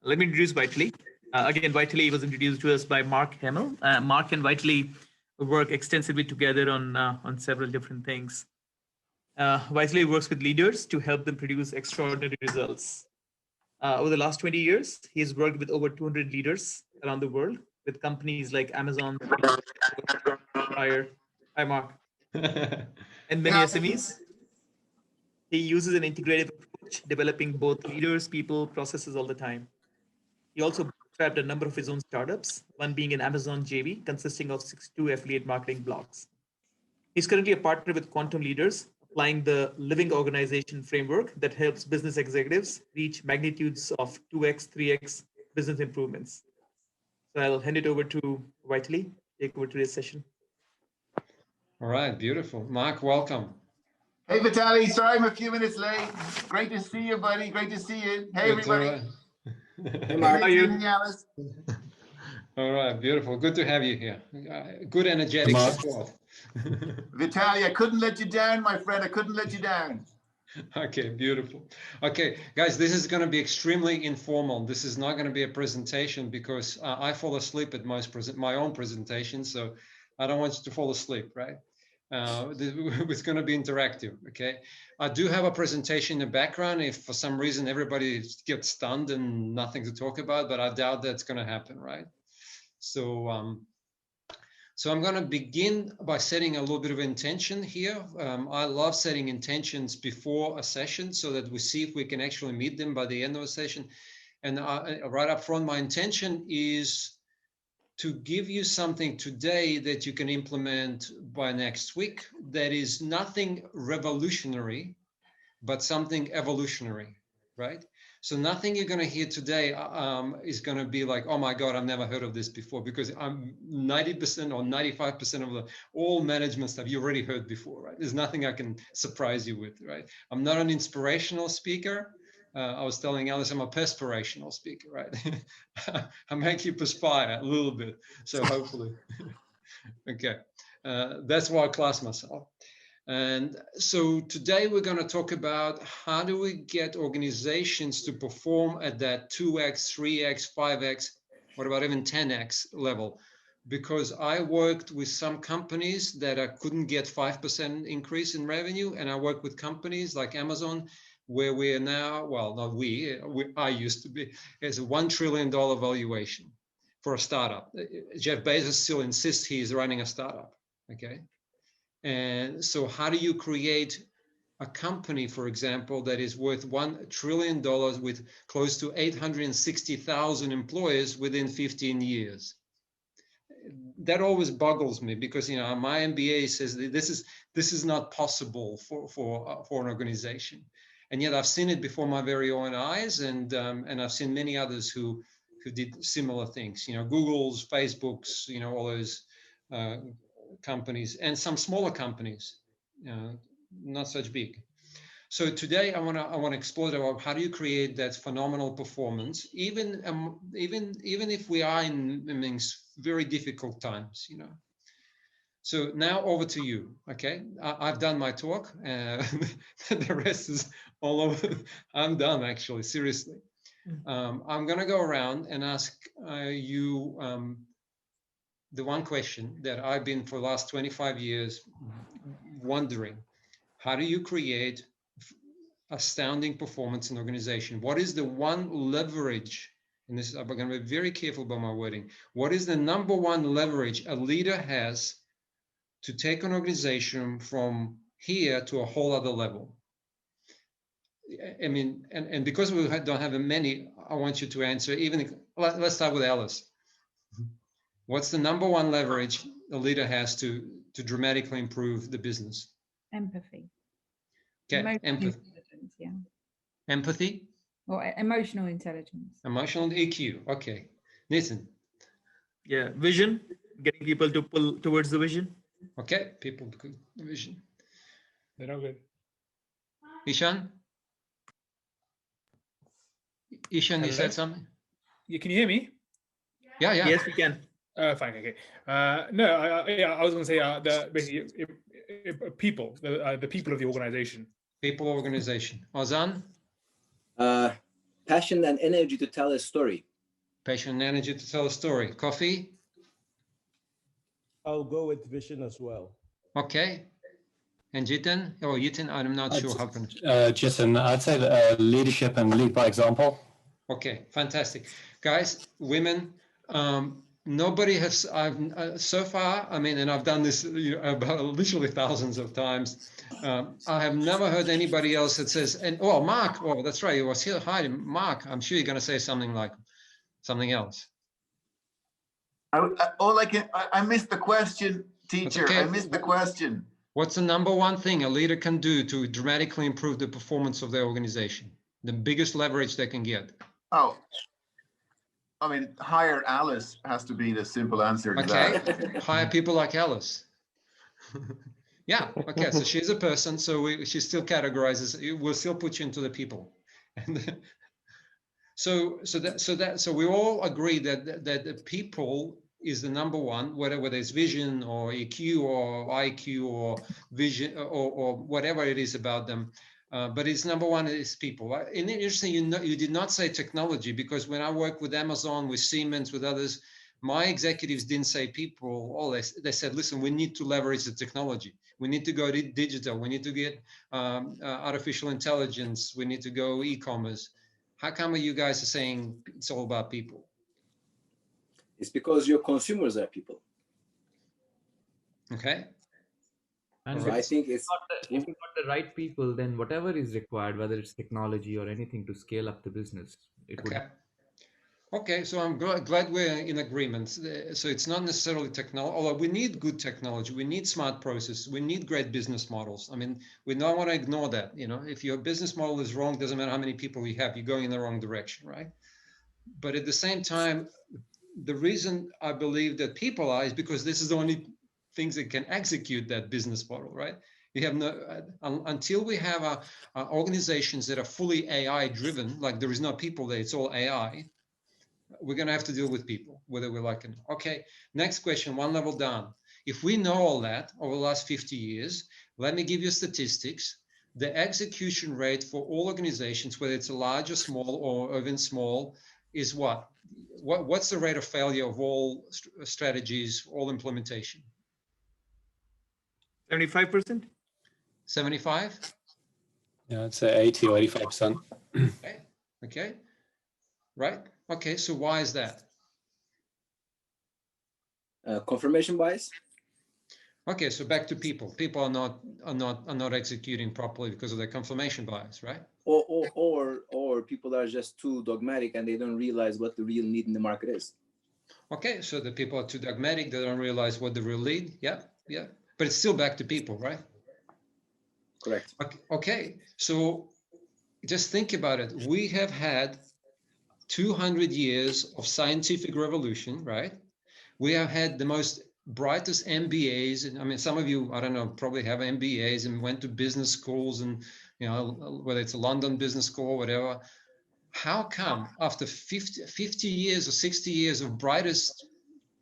Let me introduce Vitaly. Again, Vitaly was introduced to us by Mark Hamill. Mark and Vitaly work extensively together on several different things. Vitaly works with leaders to help them produce extraordinary results. Over the last 20 years, he has worked with over 200 leaders around the world with companies like Amazon, Fire, hi Mark, and many SMEs. He uses an integrative approach, developing both leaders, people, processes all the time. He also bootstrapped a number of his own startups, one being an Amazon JV consisting of 62 affiliate marketing blogs. He's currently a partner with Quantum Leaders, applying the living organization framework that helps business executives reach magnitudes of 2x, 3x business improvements. So I'll hand it over to Vitaly, take over today's session. All right, beautiful. Mark, welcome. Hey, Vitaly, sorry I'm a few minutes late. Great to see you, buddy. Great to see you. Hey, everybody. Hey, Mark, how are you? Alice. All right, beautiful. Good to have you here. Good energetic support. Vitaly, I couldn't let you down, my friend. I couldn't let you down. Okay, beautiful. Okay, guys, this is going to be extremely informal. This is not going to be a presentation because I fall asleep at my own presentations, so I don't want you to fall asleep, right? It's going to be interactive, okay? I do have a presentation in the background if for some reason everybody gets stunned and nothing to talk about, but I doubt that's going to happen, right? So, so I'm going to begin by setting a little bit of intention here. I love setting intentions before a session so that we see if we can actually meet them by the end of a session. And right up front, my intention is to give you something today that you can implement by next week that is nothing revolutionary, but something evolutionary, right? So nothing you're going to hear today is going to be like, oh my God, I've never heard of this before, because I'm 90% or 95% of all management stuff you already heard before, right? There's nothing I can surprise you with, right? I'm not an inspirational speaker. I was telling Alice I'm a perspirational speaker, right? I make you perspire a little bit, so hopefully. Okay, that's why I class myself. And so today we're going to talk about how do we get organizations to perform at that 2x, 3x, 5x, what about even 10x level? Because I worked with some companies that I couldn't get 5% increase in revenue, and I worked with companies like Amazon, where we are now, well, not I used to be, as a $1 trillion valuation for a startup. Jeff Bezos still insists he's running a startup, okay? And so how do you create a company, for example, that is worth $1 trillion with close to 860,000 employees within 15 years? That always boggles me because, you know, my MBA says that this is not possible for an organization. And yet I've seen it before my very own eyes, and I've seen many others who did similar things. You know, Google's, Facebook's, you know, all those companies, and some smaller companies, not such big. So today I want to explore about how do you create that phenomenal performance, even if we are in very difficult times, you know. So now over to you, okay? I've done my talk. The rest is all over. I'm done, actually, seriously. I'm going to go around and ask you the one question that I've been for the last 25 years wondering. How do you create astounding performance in organization? What is the one leverage? And this is, I'm going to be very careful about my wording. What is the number one leverage a leader has to take an organization from here to a whole other level? I mean, and because we don't have many, I want you to answer. Let's start with Alice. What's the number one leverage a leader has to dramatically improve the business? Empathy. Okay, empathy. Yeah. Empathy? Or emotional intelligence. Emotional EQ. Okay. Nathan? Yeah, vision, getting people to pull towards the vision. Okay, people vision. They're not good. Ishan? Ishan, you said something? Yeah, can you hear me? Yeah. Yes, we can. Fine, okay. No, I was going to say basically people, the people of the organization. People organization. Ozan? Passion and energy to tell a story. Passion and energy to tell a story. Coffee? I'll go with vision as well. Okay. And Jitin? Oh, Jitin, I'm not sure how to. Jitin, I'd say that, leadership and lead by example. Okay, fantastic. Guys, women, nobody has, so far, I mean, and I've done this about literally thousands of times. I have never heard anybody else that says, and oh, Mark, oh, that's right, he was here. Hi, Mark, I'm sure you're going to say something like something else. I missed the question, teacher. Okay. I missed the question. What's the number one thing a leader can do to dramatically improve the performance of their organization? The biggest leverage they can get? Oh, I mean, hire Alice has to be the simple answer to Okay, that. hire people like Alice. Yeah, okay, so she's a person, so she still categorizes, we'll still put you into the people. And so we all agree that the people is the number one, whether it's vision or EQ or IQ or vision or whatever it is about them. But it's number one is people. And interesting, you did not say technology, because when I work with Amazon, with Siemens, with others, my executives didn't say people. All they said, listen, we need to leverage the technology. We need to go to digital. We need to get artificial intelligence. We need to go e-commerce. How come you guys are saying it's all about people? It's because your consumers are people. Okay. And So I think it's if you got the right people, then whatever is required, whether it's technology or anything to scale up the business, it would. Okay, so I'm glad we're in agreement. So it's not necessarily technology, although we need good technology, we need smart processes, we need great business models. I mean, we don't want to ignore that. If your business model is wrong, doesn't matter how many people you have, you're going in the wrong direction, right? But at the same time, the reason I believe that people are is because this is the only things that can execute that business model, right? You have no, until we have organizations that are fully AI driven, like there is no people there, it's all AI. We're going to have to deal with people, whether we like it. Okay, next question, one level down. If we know all that over the last 50 years, let me give you statistics. The execution rate for all organizations, whether it's a large or small or even small, is what? What's the rate of failure of all strategies, all implementation? 75%? 75? Yeah, I'd say 80 or 85%. Okay, right. Okay, so why is that? confirmation bias. Okay, so back to people. People are not executing properly because of their confirmation bias, right? Or people are just too dogmatic and they don't realize what the real need in the market is. Okay, so the people are too dogmatic. They don't realize what the real need. Yeah. But it's still back to people, right? Correct. Okay, so just think about it. We have had 200 years of scientific revolution, right? We have had the most brightest MBAs, and I mean, some of you, I don't know, probably have MBAs and went to business schools, and whether it's a London business school or whatever. How come after 50 years or 60 years of brightest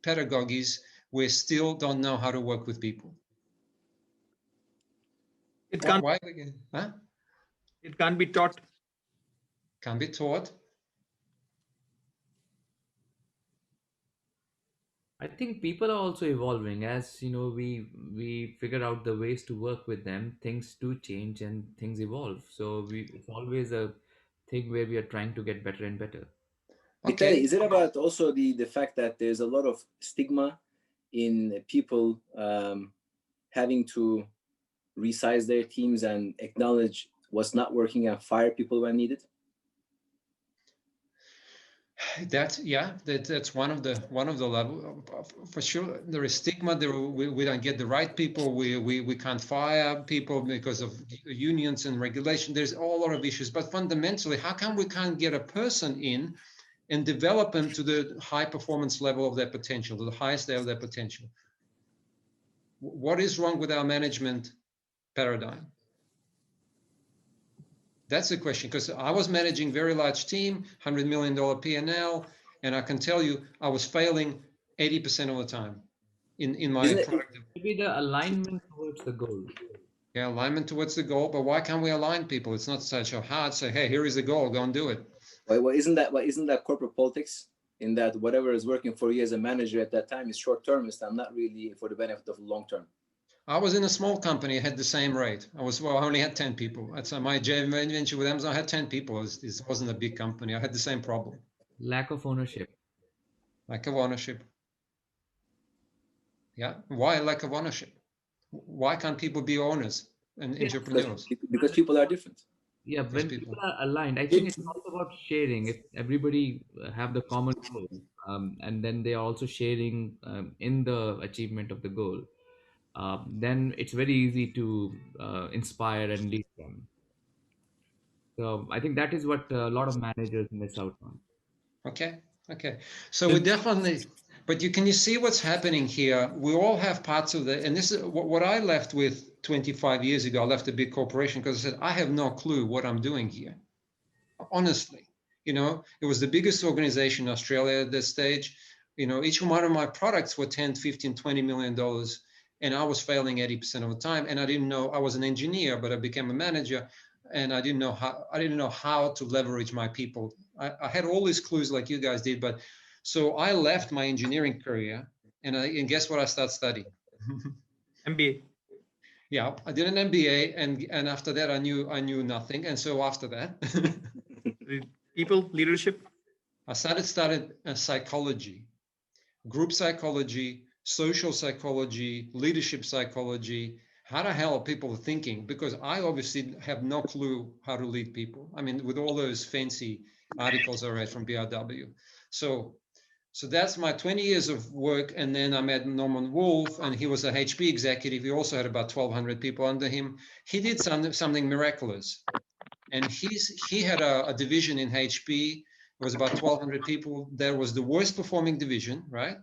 pedagogies, we still don't know how to work with people? It can't, Why? it can't be taught. Can be taught. I think people are also evolving. As we figure out the ways to work with them, things do change and things evolve. So it's always a thing where we are trying to get better and better. Okay. Is it about also the fact that there's a lot of stigma in people having to resize their teams and acknowledge what's not working and fire people when needed? That's one of the level for sure. There is stigma. We don't get the right people. We can't fire people because of unions and regulation. There's a lot of issues. But fundamentally, how come we can't get a person in and develop them to the high performance level of their potential, to the highest level of their potential? What is wrong with our management paradigm? That's the question, because I was managing very large team, $100 million P&L, and I can tell you I was failing 80% of the time in my product. Maybe the alignment towards the goal. Yeah, alignment towards the goal, but why can't we align people? It's not such a hard say, hey, here is the goal, go and do it. Why isn't that corporate politics? In that whatever is working for you as a manager at that time is short-termist and not really for the benefit of long term. I was in a small company. I had the same rate. I only had 10 people. That's my Geyman venture with Amazon. I had 10 people. It wasn't a big company. I had the same problem. Lack of ownership. Lack of ownership. Yeah. Why lack of ownership? Why can't people be owners and entrepreneurs? Because people are different. Yeah, when people are aligned, I think it's also about sharing. If everybody have the common goal, and then they are also sharing in the achievement of the goal, then it's very easy to inspire and lead them. So I think that is what a lot of managers miss out on. Okay. Okay. So we definitely, but can you see what's happening here? We all have parts of the, and this is what I left with 25 years ago. I left a big corporation because I said, I have no clue what I'm doing here. Honestly, it was the biggest organization in Australia at this stage. Each one of my products were 10, 15, 20 million dollars, and I was failing 80% of the time. And I didn't know, I was an engineer, but I became a manager, and I didn't know how to leverage my people. I had all these clues like you guys did, but so I left my engineering career, and guess what I started studying? MBA. Yeah, I did an MBA, and after that I knew nothing. And so after that, People, leadership. I studied psychology, group psychology, social psychology, leadership psychology. How the hell are people thinking? Because I obviously have no clue how to lead people. I mean, with all those fancy articles I read from BRW. So that's my 20 years of work. And then I met Norman Wolf, and he was a HP executive. He also had about 1,200 people under him. He did something miraculous. And he had a division in HP. It was about 1,200 people. That was the worst performing division, right?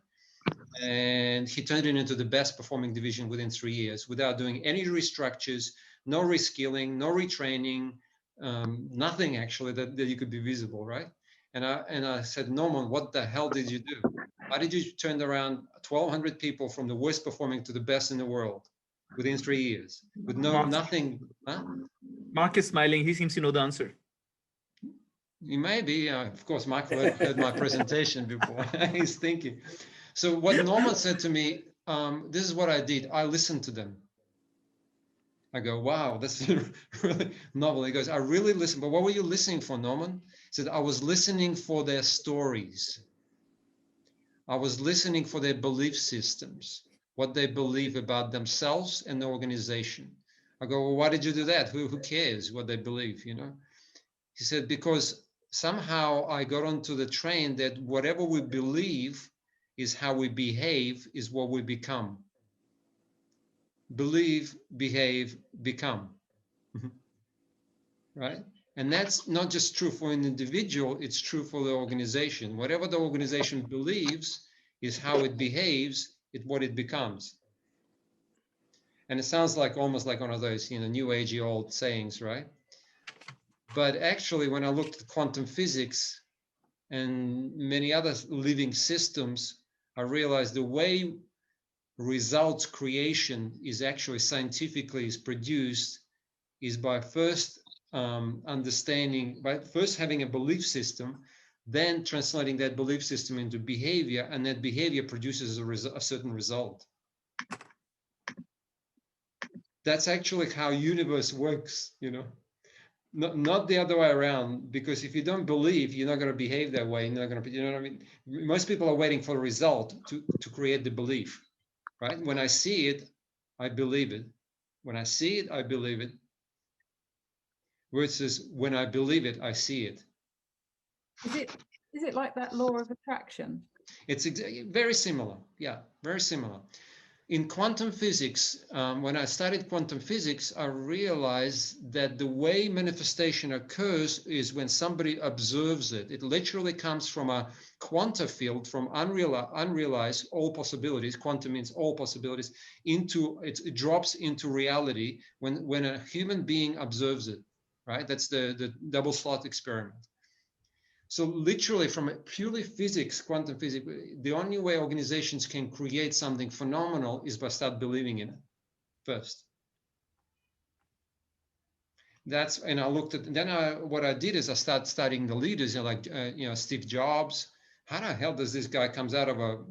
And he turned it into the best performing division within 3 years without doing any restructures, no reskilling, no retraining, nothing actually that you could be visible, right? And I said, Norman, what the hell did you do? How did you turn around 1,200 people from the worst performing to the best in the world within 3 years with nothing? Huh? Mark is smiling. He seems to know the answer. You may be. Of course, Michael heard my presentation before. He's thinking. So what Norman said to me, this is what I did. I listened to them. I go, wow, that's really novel. He goes, I really listened. But what were you listening for, Norman? He said, I was listening for their stories. I was listening for their belief systems, what they believe about themselves and the organization. I go, well, why did you do that? Who cares what they believe, He said, because somehow I got onto the train that whatever we believe is how we behave, is what we become. Believe, behave, become. Right? And that's not just true for an individual, it's true for the organization. Whatever the organization believes is how it behaves, it's what it becomes. And it sounds like almost like one of those, new agey old sayings, right? But actually, when I looked at quantum physics and many other living systems, I realized the way results creation is actually scientifically is produced is by first by first having a belief system, then translating that belief system into behavior, and that behavior produces a certain result. That's actually how universe works, Not the other way around, because if you don't believe, you're not going to behave that way. You're not going to, you know what I mean? Most people are waiting for a result to create the belief, right? When I see it, I believe it. When I see it, I believe it. Versus when I believe it, I see it. Is it like that law of attraction? It's very similar. Yeah, very similar. In quantum physics, when I studied quantum physics, I realized that the way manifestation occurs is when somebody observes it. It literally comes from a quanta field, from unrealized all possibilities. Quantum means all possibilities. It drops into reality when a human being observes it. Right? That's the double slot experiment. So literally from purely physics, quantum physics, the only way organizations can create something phenomenal is by start believing in it first. that's, and I looked at, then what I did is I started studying the leaders, like, Steve Jobs. How the hell does this guy comes out of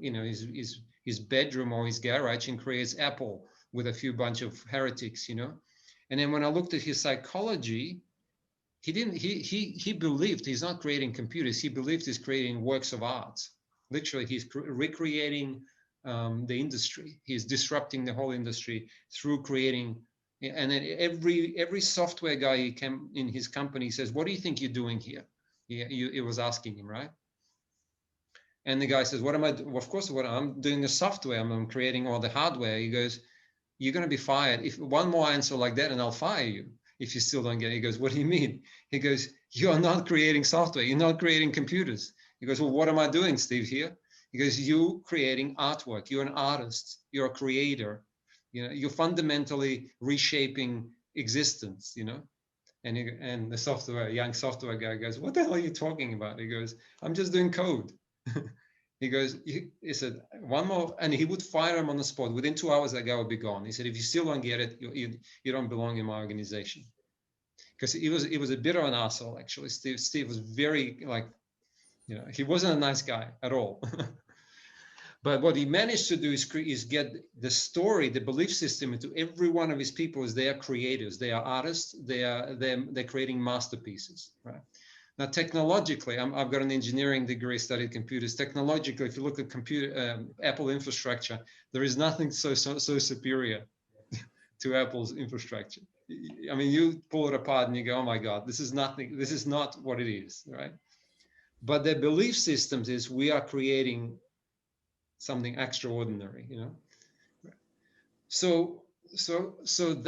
his bedroom or his garage and creates Apple with a few bunch of heretics, And then when I looked at his psychology, he believed he's not creating computers. He believed he's creating works of art. Literally, he's recreating the industry. He's disrupting the whole industry through creating. And then every software guy he came in his company says, "What do you think you're doing here?" It was asking him, right? And the guy says, "What am I doing?" Well, of course, what I'm doing is software. I'm creating all the hardware. He goes, "You're going to be fired. If one more answer like that, and I'll fire you if you still don't get it." He goes, "What do you mean?" He goes, "You're not creating software. You're not creating computers." He goes, "Well, what am I doing, Steve, here?" He goes, "You creating artwork. You're an artist. You're a creator. You're fundamentally reshaping existence, And the young software guy goes, "What the hell are you talking about?" He goes, "I'm just doing code." He goes, he said, "One more," and he would fire him on the spot. Within 2 hours, that guy would be gone. He said, "If you still don't get it, you don't belong in my organization." Because he was a bit of an asshole, actually. Steve was very, he wasn't a nice guy at all. But what he managed to do is get the story, the belief system into every one of his people as they are creators, they are artists, they're creating masterpieces, right? Now, technologically, I've got an engineering degree, studied computers. Technologically, if you look at Apple infrastructure, there is nothing so superior to Apple's infrastructure. I mean, you pull it apart and you go, "Oh my God, this is nothing. This is not what it is," right? But their belief systems is we are creating something extraordinary, So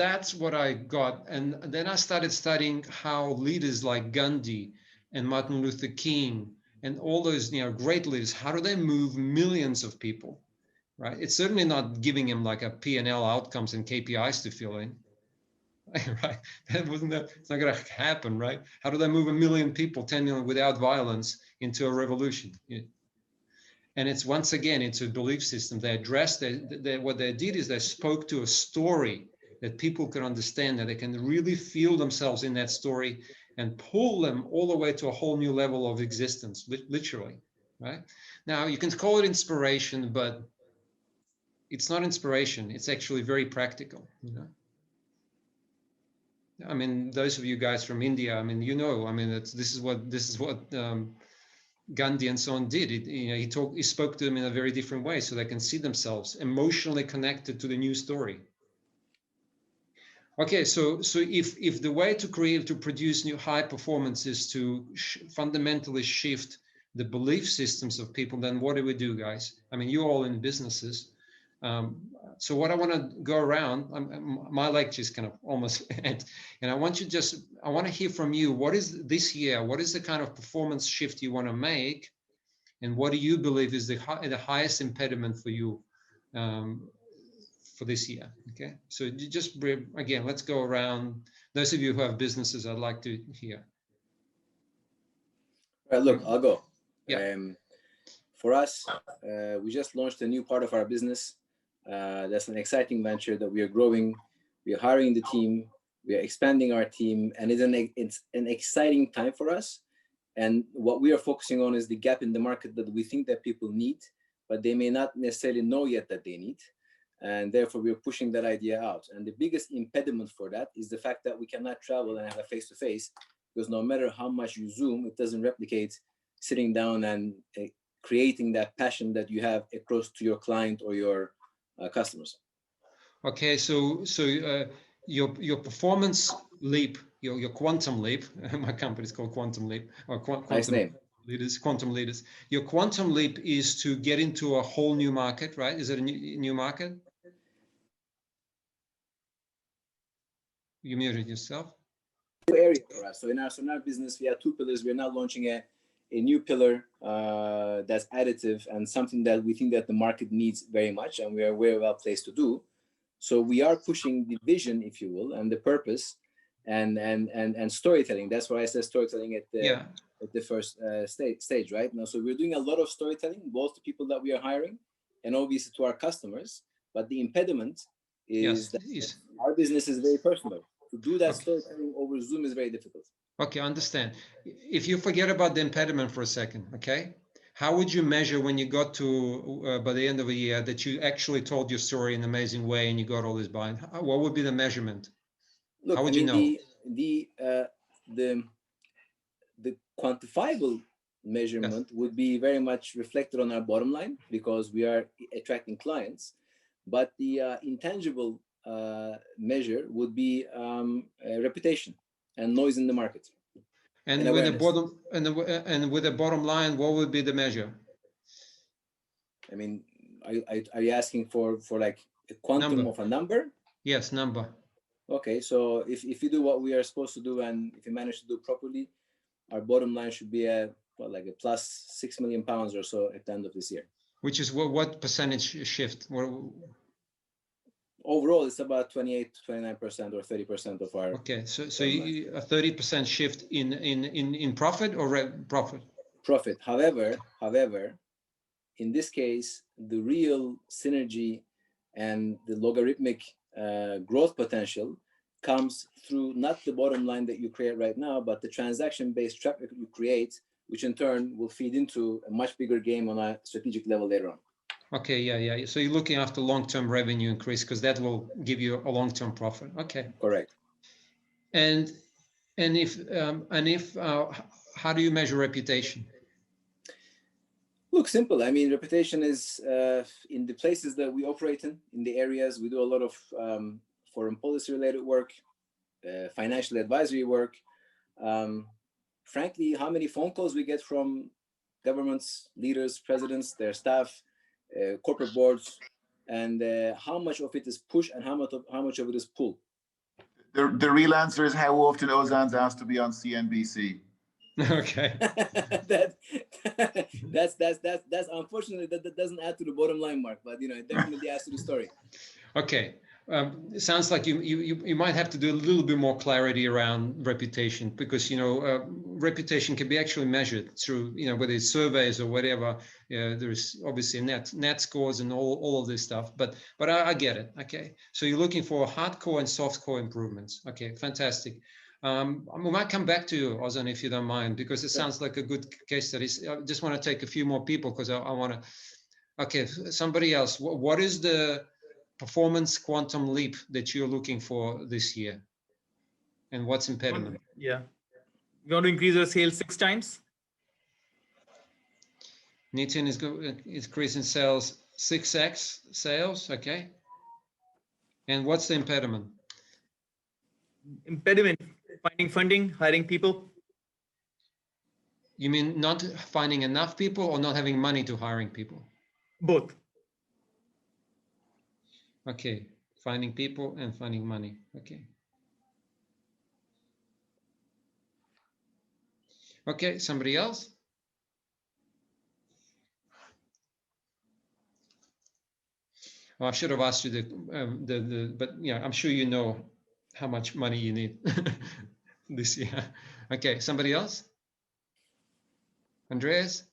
that's what I got. And then I started studying how leaders like Gandhi and Martin Luther King and all those great leaders, how do they move millions of people, right? It's certainly not giving them like a P&L outcomes and KPIs to fill in, right? It's not going to happen, right? How do they move 1 million people, 10 million without violence into a revolution? And it's, once again, it's a belief system. They addressed what they did is they spoke to a story that people could understand, that they can really feel themselves in that story and pull them all the way to a whole new level of existence, literally, right? Now, you can call it inspiration, but it's not inspiration. It's actually very practical, I mean, those of you guys from India, I mean, this is what Gandhi and so on did. He spoke to them in a very different way, so they can see themselves emotionally connected to the new story. Okay, so if the way to produce new high performance is to fundamentally shift the belief systems of people, then what do we do, guys? I mean, you're all in businesses. So what I want to go around, my lecture is kind of almost end, and I want to hear from you. What is this year? What is the kind of performance shift you want to make? And what do you believe is the highest impediment for you for this year? Okay, so again, let's go around. Those of you who have businesses, I'd like to hear. Right, look, I'll go. Yeah. For us, we just launched a new part of our business. That's an exciting venture that we are growing. We are hiring the team. We are expanding our team, and it's an exciting time for us. And what we are focusing on is the gap in the market that we think that people need, but they may not necessarily know yet that they need. And therefore, we are pushing that idea out. And the biggest impediment for that is the fact that we cannot travel and have a face-to-face, because no matter how much you Zoom, it doesn't replicate sitting down and creating that passion that you have across to your client or your customers. Okay, so your performance leap, your quantum leap. My company is called Quantum Leap, or Quantum Nice name. Leaders. Quantum Leaders. Your quantum leap is to get into a whole new market, right? Is it a new market? You muted yourself. New area for us. So in our business, we have 2 pillars. We are now launching a new pillar that's additive and something that we think that the market needs very much, and we are very well placed to do. So we are pushing the vision, if you will, and the purpose, and storytelling. That's why I said storytelling at the first stage, right? Now, so we're doing a lot of storytelling, both to people that we are hiring, and obviously to our customers. But the impediment is that our business is very personal. to do that storytelling over Zoom is very difficult. Okay, understand. If you forget about the impediment for a second, okay? How would you measure when you got to, by the end of a year, that you actually told your story in an amazing way and you got all this buy-in? What would be the measurement? Look, How would I mean, you know? the quantifiable measurement would be very much reflected on our bottom line because we are attracting clients, but the intangible measure would be reputation and noise in the market. And with the bottom and with the bottom line, what would be the measure? I mean, are you asking for like a quantum of a number? Yes, number. Okay, so if you do what we are supposed to do and if you manage to do properly, our bottom line should be like a plus £6 million or so at the end of this year. Which is what percentage shift? Overall, it's about 28 to 29% or 30% of our. Okay, so you, a 30% shift in profit or profit? Profit. However, in this case, the real synergy and the logarithmic growth potential comes through not the bottom line that you create right now, but the transaction-based traffic you create, which in turn will feed into a much bigger game on a strategic level later on. Okay, yeah. So you're looking after long-term revenue increase because that will give you a long-term profit. Okay. Correct. And if how do you measure reputation? Look, simple. I mean, reputation is in the places that we operate in the areas we do a lot of foreign policy-related work, financial advisory work. Frankly, how many phone calls we get from governments, leaders, presidents, their staff, corporate boards, and how much of it is push and how much of it is pull? The real answer is how often Ozan's asked to be on CNBC. Okay. That's unfortunately that doesn't add to the bottom line, Mark, but it definitely adds to the story. Okay. It sounds like you might have to do a little bit more clarity around reputation because reputation can be actually measured through whether it's surveys or whatever. There's obviously net scores and all of this stuff, but I get it. Okay, so you're looking for hardcore and softcore improvements. Okay, fantastic. We might come back to you, Ozan, if you don't mind, because it sounds like a good case study. I just want to take a few more people because I want to. Okay, somebody else. What is the performance quantum leap that you're looking for this year, and what's impediment? Yeah, we want to increase our sales 6 times. Nitin is increasing sales 6x sales. Okay, and what's the impediment? Impediment: finding funding, hiring people. You mean not finding enough people or not having money to hiring people? Both. Okay, finding people and finding money. Okay. Okay, somebody else? Well, I should have asked you but yeah, I'm sure you know how much money you need this year. Okay, somebody else? Andreas?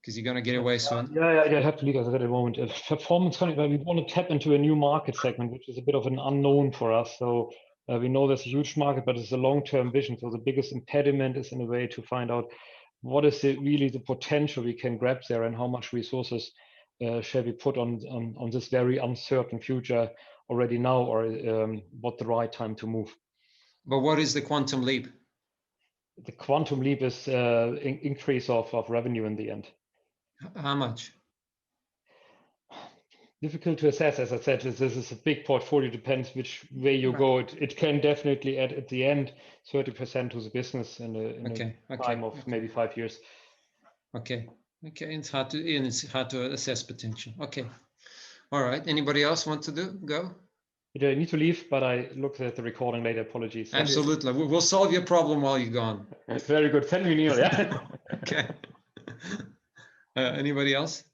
Because you're going to get away soon. Yeah, I have to leave us at the moment. Performance, we want to tap into a new market segment, which is a bit of an unknown for us. So we know there's a huge market, but it's a long-term vision. So the biggest impediment is in a way to find out what is really the potential we can grab there and how much resources shall we put on this very uncertain future already now, or what the right time to move. But what is the quantum leap? The quantum leap is increase of revenue in the end. How much? Difficult to assess. As I said, this is a big portfolio, depends which way you go. It can definitely add at the end 30% to the business in a time of maybe 5 years. Okay. It's hard to assess potential. Okay. All right. Anybody else want to go? I need to leave, but I looked at the recording later. Apologies. Absolutely. We'll solve your problem while you're gone. Very good. Send me an email. Yeah. Okay. Anybody else?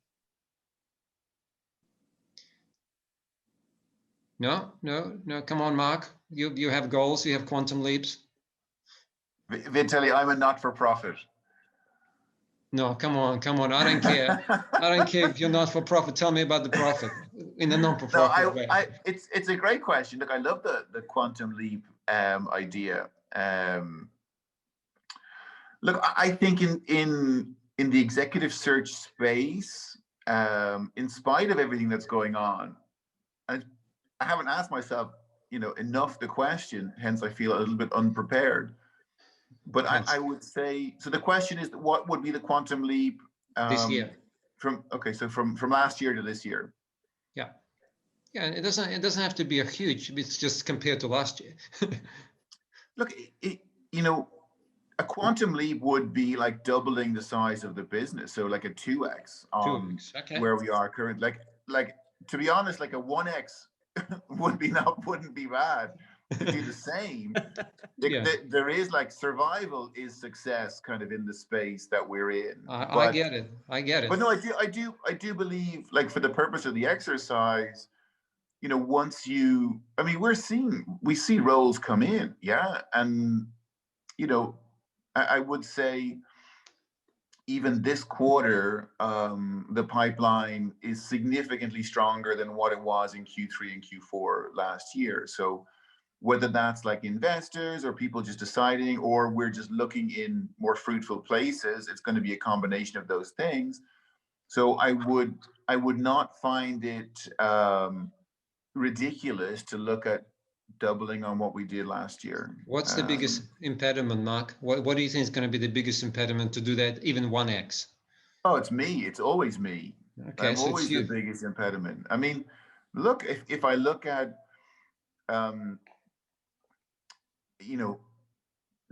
No. Come on, Mark. You have goals. You have quantum leaps. Vitaly, I'm a not-for-profit. No, come on. I don't care. I don't care if you're not for profit. Tell me about the profit in a No, non-for-profit way. it's a great question. Look, I love the quantum leap idea. Look, I think in the executive search space, in spite of everything that's going on, I haven't asked myself, enough the question. Hence, I feel a little bit unprepared. But I would say, so the question is, what would be the quantum leap This year. from last year to this year? Yeah. Yeah, it doesn't have to be a huge. It's just compared to last year. Look, a quantum leap would be like doubling the size of the business, so like a 2x on 2x, okay. where we are currently. Like to be honest, like a 1x wouldn't be bad to do the same. Yeah. There is like survival is success kind of in the space that we're in. I get it. But no, I do believe, like, for the purpose of the exercise, we see roles come in, yeah, and I would say even this quarter, the pipeline is significantly stronger than what it was in Q3 and Q4 last year. So whether that's like investors or people just deciding, or we're just looking in more fruitful places, it's going to be a combination of those things. So I would not find it ridiculous to look at doubling on what we did last year. What's the biggest impediment, Mark? What do you think is going to be the biggest impediment to do that, even 1x? Oh, it's me. It's always me. Okay, I'm so always it's you. the biggest impediment. I mean, look, if I look at,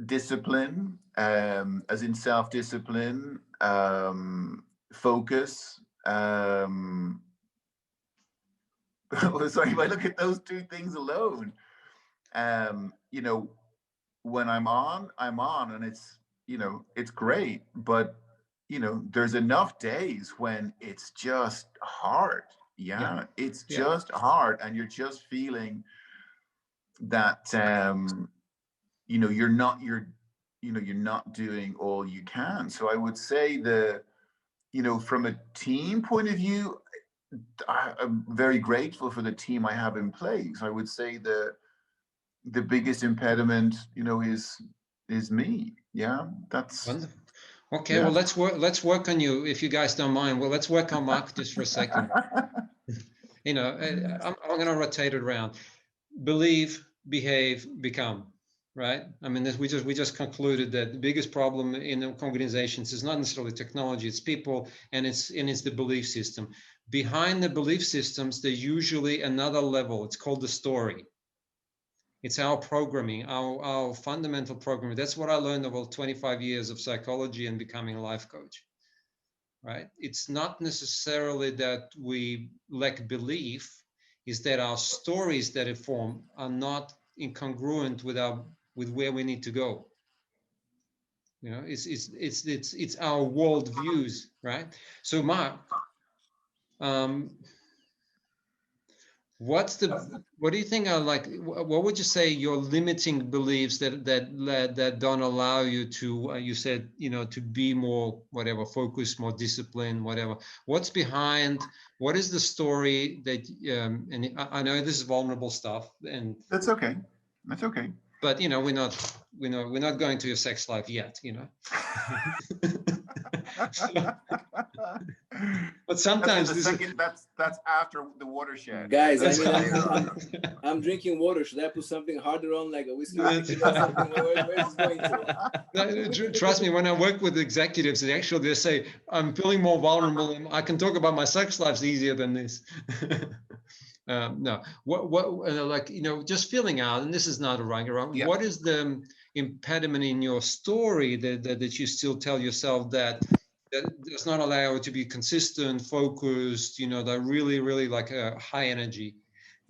discipline, as in self-discipline, focus. Sorry, if I look at those two things alone, when I'm on, and it's great. But there's enough days when it's just hard. Yeah. It's just hard, and you're just feeling that you're not doing all you can. So I would say from a team point of view, I'm very grateful for the team I have in place. I would say the biggest impediment, is me. Yeah, that's wonderful. Okay, yeah. well, let's work on you, if you guys don't mind. Well, let's work on Mark just for a second. I'm going to rotate it around. Believe, behave, become. Right? I mean, we just concluded that the biggest problem in organizations is not necessarily technology; it's people, and it's the belief system. Behind the belief systems, there's usually another level. It's called the story. It's our programming, our fundamental programming. That's what I learned over 25 years of psychology and becoming a life coach. Right? It's not necessarily that we lack belief; is that our stories that it form are not incongruent with where we need to go. It's our world views, right? So Mark, what do you think are, like, what would you say your limiting beliefs that don't allow you to, you said, to be more, whatever, focused, more disciplined, whatever. What's behind, what is the story that, and I know this is vulnerable stuff, and That's okay. but we're not going to your sex life yet, But sometimes that's after the watershed. Guys, I'm drinking water. Should I put something harder on, like a whiskey? Where is this going to? No, trust me, when I work with executives, they say, I'm feeling more vulnerable and I can talk about my sex lives easier than this. No, just feeling out, and this is not a right or wrong. Yeah. What is the impediment in your story that you still tell yourself that does not allow you to be consistent, focused, that really, really like a high energy?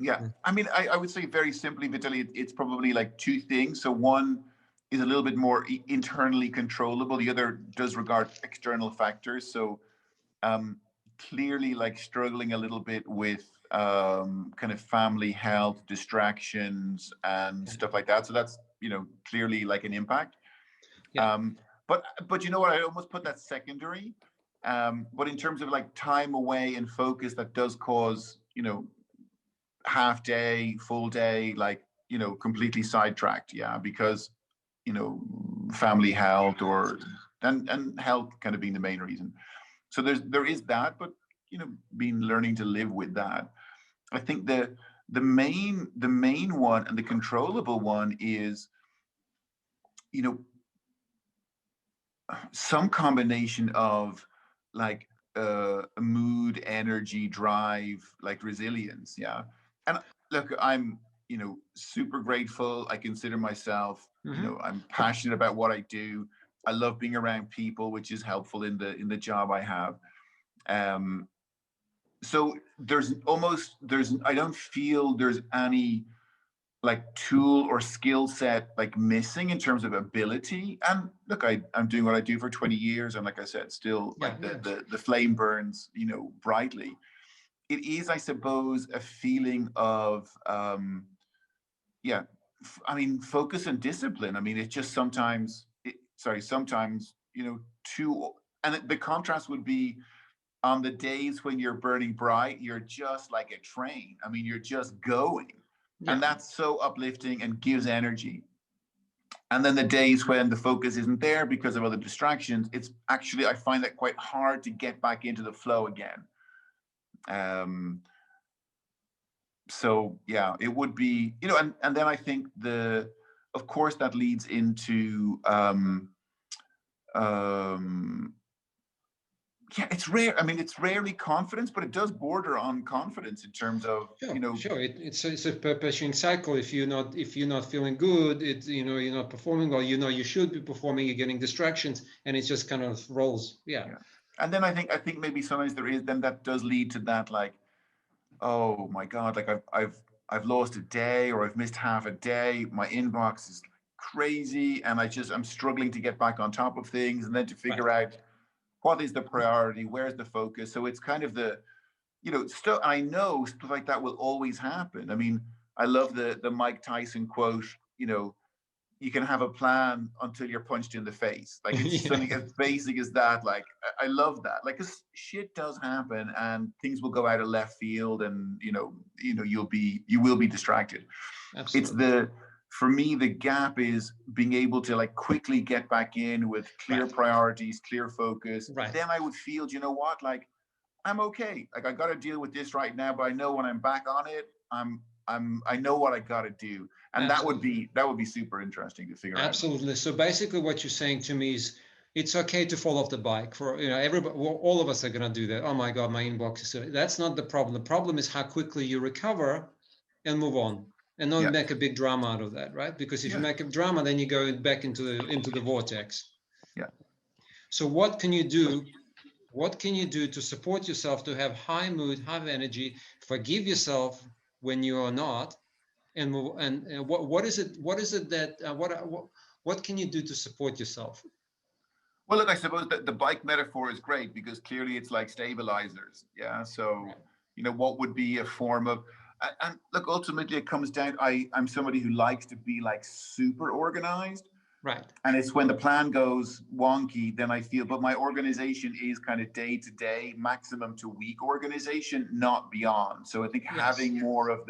Yeah, I mean, I would say very simply, Vitaly, it's probably like two things. So one is a little bit more internally controllable. The other does regard external factors. So clearly, like, struggling a little bit with kind of family health, distractions, and stuff like that. So that's clearly like an impact. Yeah. but you know what? I almost put that secondary. But in terms of like time away and focus, that does cause, you know, half day, full day, like, you know, completely sidetracked. Yeah, because, you know, family health and health kind of being the main reason. So there is that, but, you know, being learning to live with that. I think the main one and the controllable one is, you know, some combination of like mood, energy, drive, like resilience. Yeah. And look, I'm, you know, super grateful. I consider myself, you know, I'm passionate about what I do. I love being around people, which is helpful in the job I have. So I don't feel there's any like tool or skill set like missing in terms of ability. And look, I'm doing what I do for 20 years, and like I said, still like the flame burns, you know, brightly. It is, I suppose, a feeling of I mean, focus and discipline. I mean, it's just sometimes, you know, the contrast would be on the days when you're burning bright, you're just like a train. I mean, you're just going. And that's so uplifting and gives energy. And then the days when the focus isn't there because of other distractions, it's actually, I find that quite hard to get back into the flow again. So yeah, it would be, you know, and then I think of course that leads into, yeah, it's rare. I mean, it's rarely confidence, but it does border on confidence in terms of, you know. Sure. It's a perpetuating cycle. If you're not feeling good, you know, you're not performing well. You know, you should be performing. You're getting distractions, and it just kind of rolls. Yeah. And then I think maybe sometimes then that does lead to that, like, oh my God, like I've lost a day, or I've missed half a day. My inbox is crazy, and I'm struggling to get back on top of things, and then to figure out what is the priority, where's the focus. So it's kind of you know, I know stuff like that will always happen. I mean, I love the Mike Tyson quote, you know, you can have a plan until you're punched in the face. Like, it's something as basic as that. Like, I love that. Like, 'cause shit does happen, and things will go out of left field, and you will be distracted. Absolutely. For me, the gap is being able to like quickly get back in with clear priorities, clear focus. Then I would feel, you know what, like, I'm okay. Like, I got to deal with this right now, but I know when I'm back on it, I know what I got to do. And that would be super interesting to figure out. Absolutely. So basically what you're saying to me is, it's okay to fall off the bike. For, you know, everybody, all of us are going to do that. Oh my God, my inbox is so. That's not the problem. The problem is how quickly you recover and move on, and not make a big drama out of that, right? Because if you make a drama, then you go back into the vortex. Yeah. So what can you do? What can you do to support yourself to have high mood, high energy, forgive yourself when you are not, and move? And what is it that what can you do to support yourself? Well, look, I suppose that the bike metaphor is great, because clearly it's like stabilizers. Yeah. So, you know, what would be a form of, and look, ultimately it comes down, I'm somebody who likes to be like super organized. Right. And it's when the plan goes wonky, then I feel, but my organization is kind of day to day, maximum to week organization, not beyond. So I think having more of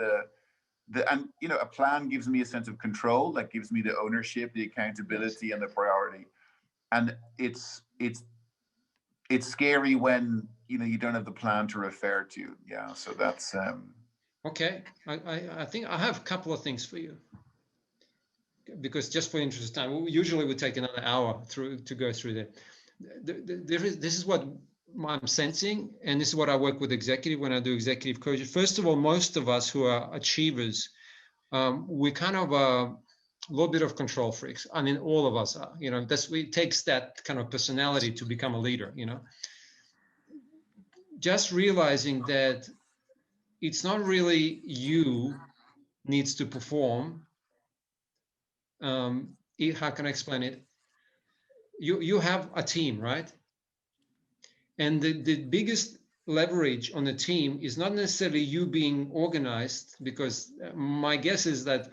and, you know, a plan gives me a sense of control, that gives me the ownership, the accountability, and the priority. And it's scary when, you know, you don't have the plan to refer to. Yeah. So that's, okay. I think I have a couple of things for you, because just for interest of time, usually we take another hour to go through that. This is what I'm sensing, and this is what I work with executive when I do executive coaching. First of all, most of us who are achievers, we kind of a little bit of control freaks. I mean, all of us are. You know, it takes that kind of personality to become a leader. You know, just realizing that it's not really you needs to perform. How can I explain it? You have a team, right? And the biggest leverage on the team is not necessarily you being organized, because my guess is that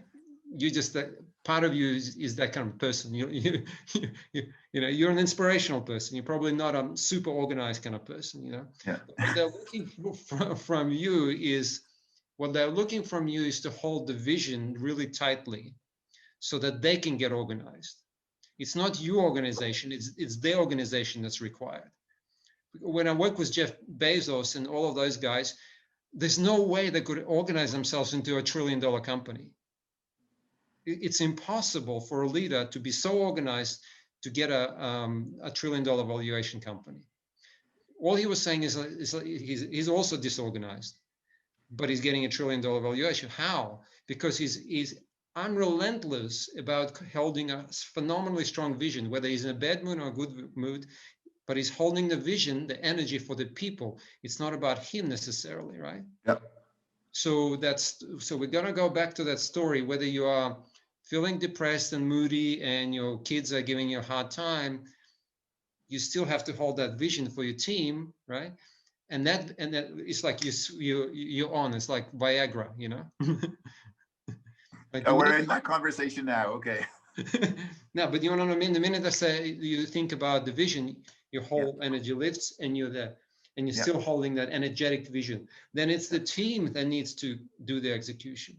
you just part of you is that kind of person. You're an inspirational person. You're probably not a super organized kind of person. Yeah. What they're looking from you is to hold the vision really tightly, so that they can get organized. It's not your organization; it's their organization that's required. When I work with Jeff Bezos and all of those guys, there's no way they could organize themselves into $1 trillion company. It's impossible for a leader to be so organized to get a $1 trillion valuation company. All he was saying is he's also disorganized, but he's getting $1 trillion valuation. How? Because he's unrelentless about holding a phenomenally strong vision, whether he's in a bad mood or a good mood, but he's holding the vision, the energy for the people. It's not about him necessarily, right? Yep. So we're gonna go back to that story, whether you are feeling depressed and moody and your kids are giving you a hard time, you still have to hold that vision for your team, right? And that it's like you're on. It's like Viagra, Like we're in that conversation now. Okay. No, but you know what I mean. The minute I say you think about the vision, your whole energy lifts, and you're there, and you're still holding that energetic vision. Then it's the team that needs to do the execution,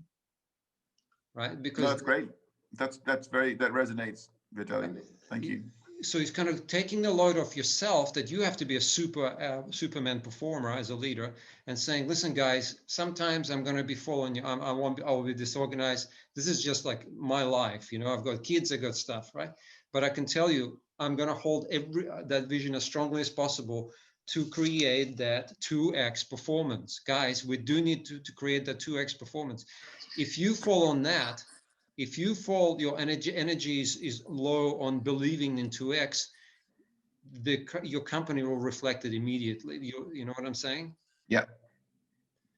right? Because that's great. That resonates, Vitaly. Thank you. So it's kind of taking the load off yourself, that you have to be a Superman performer as a leader, and saying, listen, guys, sometimes I'm going to be following you. I will be disorganized. This is just like my life. I've got kids, I've got stuff, right? But I can tell you, I'm going to hold that vision as strongly as possible to create that 2x performance. Guys, we do need to create that 2x performance. If you fall on that, if you fall, your energy is low on believing in 2x, your company will reflect it immediately. You know what I'm saying? Yeah.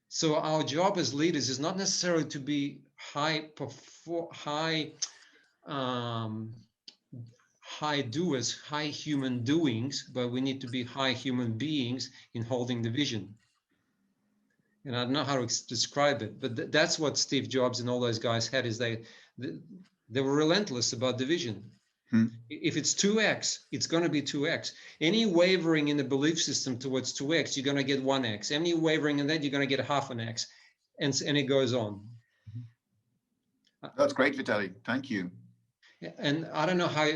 So our job as leaders is not necessarily to be high doers, high human doings, but we need to be high human beings in holding the vision. And I don't know how to describe it, but that's what Steve Jobs and all those guys had, is they were relentless about the vision. If it's 2x, it's going to be 2x. Any wavering in the belief system towards 2x, you're going to get 1x. Any wavering in that, you're going to get half an x, and it goes on. That's great, Vitaly. Thank you. And I don't know how,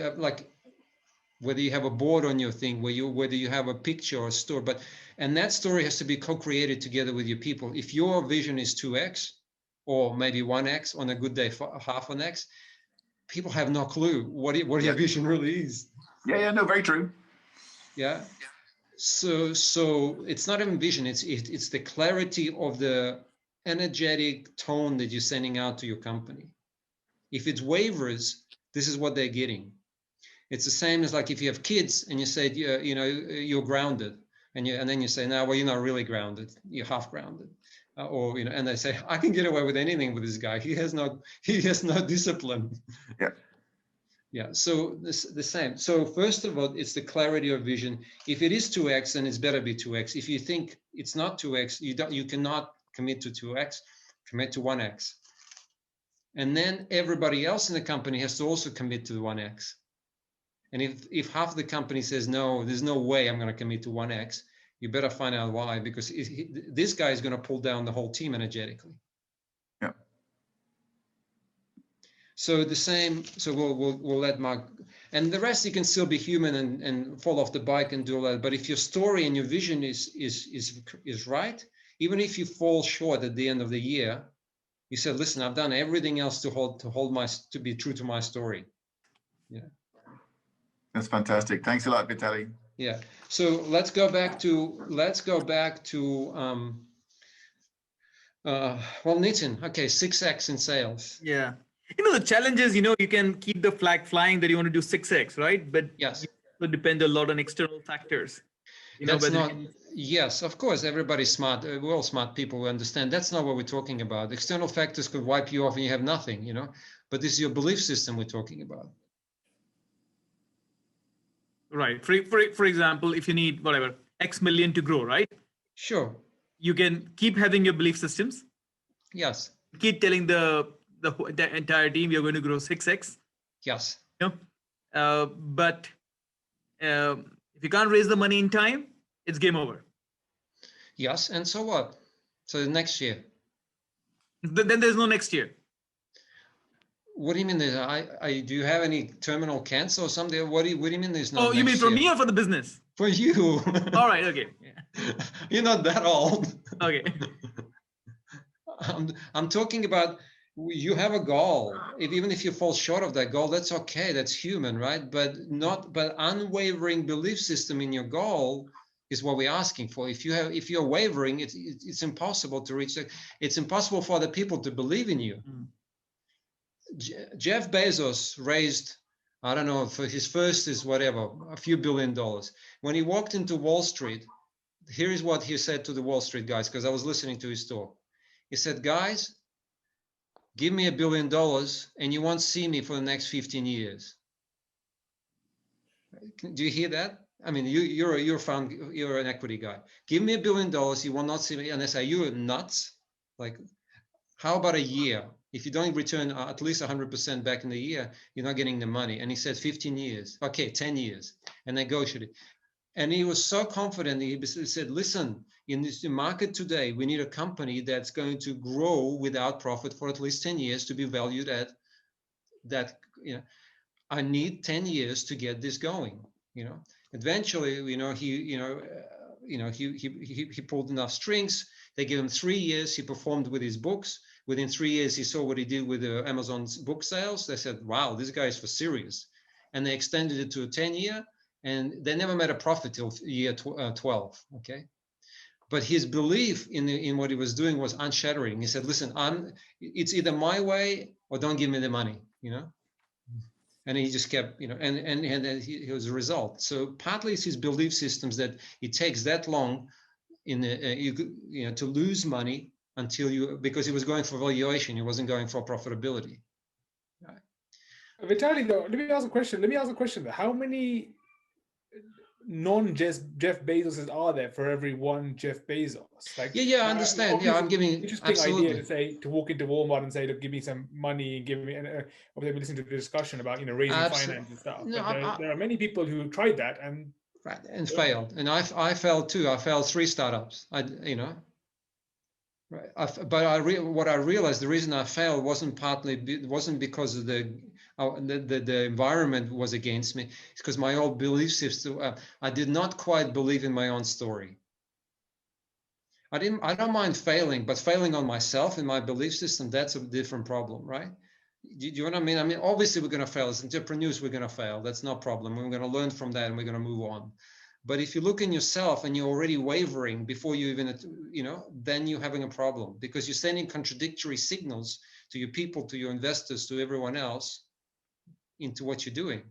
whether you have a board on your thing, whether you have a picture or a story, and that story has to be co-created together with your people. If your vision is 2x, or maybe 1x, on a good day, half an x, people have no clue what your vision really is. Yeah, no, very true. Yeah. So it's not even vision, it's the clarity of the energetic tone that you're sending out to your company. If it wavers, this is what they're getting. It's the same as like if you have kids and you say, you're grounded, and then you say, no, well, you're not really grounded, you're half grounded. And they say, I can get away with anything with this guy. He has no discipline. Yeah. Yeah. So the same. So first of all, it's the clarity of vision. If it is 2x, then it's better be 2x. If you think it's not 2x, you cannot commit to 2x, commit to 1x. And then everybody else in the company has to also commit to the 1x. And if half the company says, no, there's no way I'm going to commit to 1x, you better find out why, because this guy is going to pull down the whole team energetically. Yeah. So the same. So we'll let Mark, and the rest, you can still be human and fall off the bike and do all that. But if your story and your vision is right, even if you fall short at the end of the year, you said, listen, I've done everything else to be true to my story. Yeah. That's fantastic. Thanks a lot, Vitaly. Yeah. So let's go back to Nitin. Okay, 6x in sales. Yeah. The challenge is, you can keep the flag flying that you want to do 6x, right? But yes, it depends a lot on external factors. Yes, of course, everybody's smart. We're all smart people who understand. That's not what we're talking about. External factors could wipe you off and you have nothing, but this is your belief system we're talking about. Right. For example, if you need whatever, X million to grow, right? Sure. You can keep having your belief systems. Yes. Keep telling the the entire team, you're going to grow 6x. Yes. You know? But if you can't raise the money in time, it's game over. Yes, and so what? So the next year. Then there's no next year. What do you mean? Do you have any terminal cancer or something? What do you mean there's no? Oh, you mean next for year? me or for the business? For you. All right. Okay. Yeah. You're not that old. Okay. I'm talking about you have a goal. Even if you fall short of that goal, that's okay. That's human, right? But unwavering belief system in your goal is what we're asking for. If you're wavering, it's impossible to reach that. It's impossible for other people to believe in you. Mm. Jeff Bezos raised, I don't know, for his first is whatever, a few $1 billion. When he walked into Wall Street, here is what he said to the Wall Street guys, because I was listening to his talk. He said, guys, give me $1 billion and you won't see me for the next 15 years. Do you hear that? I mean, you're an equity guy. Give me $1 billion, you will not see me. And they say, you're nuts. Like, how about a year? If you don't return at least 100% back in the year, you're not getting the money. And he said 15 years. Okay, 10 years. And negotiated. And he was so confident. He said, listen, in this market today, we need a company that's going to grow without profit for at least 10 years to be valued at that. You know, I need 10 years to get this going. You know, eventually, he pulled enough strings. They gave him 3 years. He performed with his books. Within 3 years, he saw what he did with Amazon's book sales. They said, wow, this guy is for serious. And they extended it to a 10-year, and they never made a profit till year 12, okay? But his belief in what he was doing was unshattering. He said, listen, it's either my way or don't give me the money, you know? And he just kept, you know, and it was a result. So partly it's his belief systems that it takes that long to lose money because he was going for valuation, he wasn't going for profitability. Right. Vitaly, though, let me ask a question. How many non-Jeff Bezoses are there for every one Jeff Bezos? Like, I understand. Yeah, I'm giving interesting idea to walk into Walmart and say, look, give me some money, give me, and obviously we listen to the discussion about raising finance and stuff. No, but there are many people who tried that and failed, and I failed too. I failed 3 startups. Right. What I realized, the reason I failed wasn't because of the environment was against me. It's because my old belief system. I did not quite believe in my own story. I don't mind failing, but failing on myself and my belief system, that's a different problem, right? Do you know what I mean? I mean, obviously we're going to fail. As entrepreneurs, we're going to fail. That's no problem. We're going to learn from that and we're going to move on. But if you look in yourself and you're already wavering before you even, then you're having a problem because you're sending contradictory signals to your people, to your investors, to everyone else into what you're doing.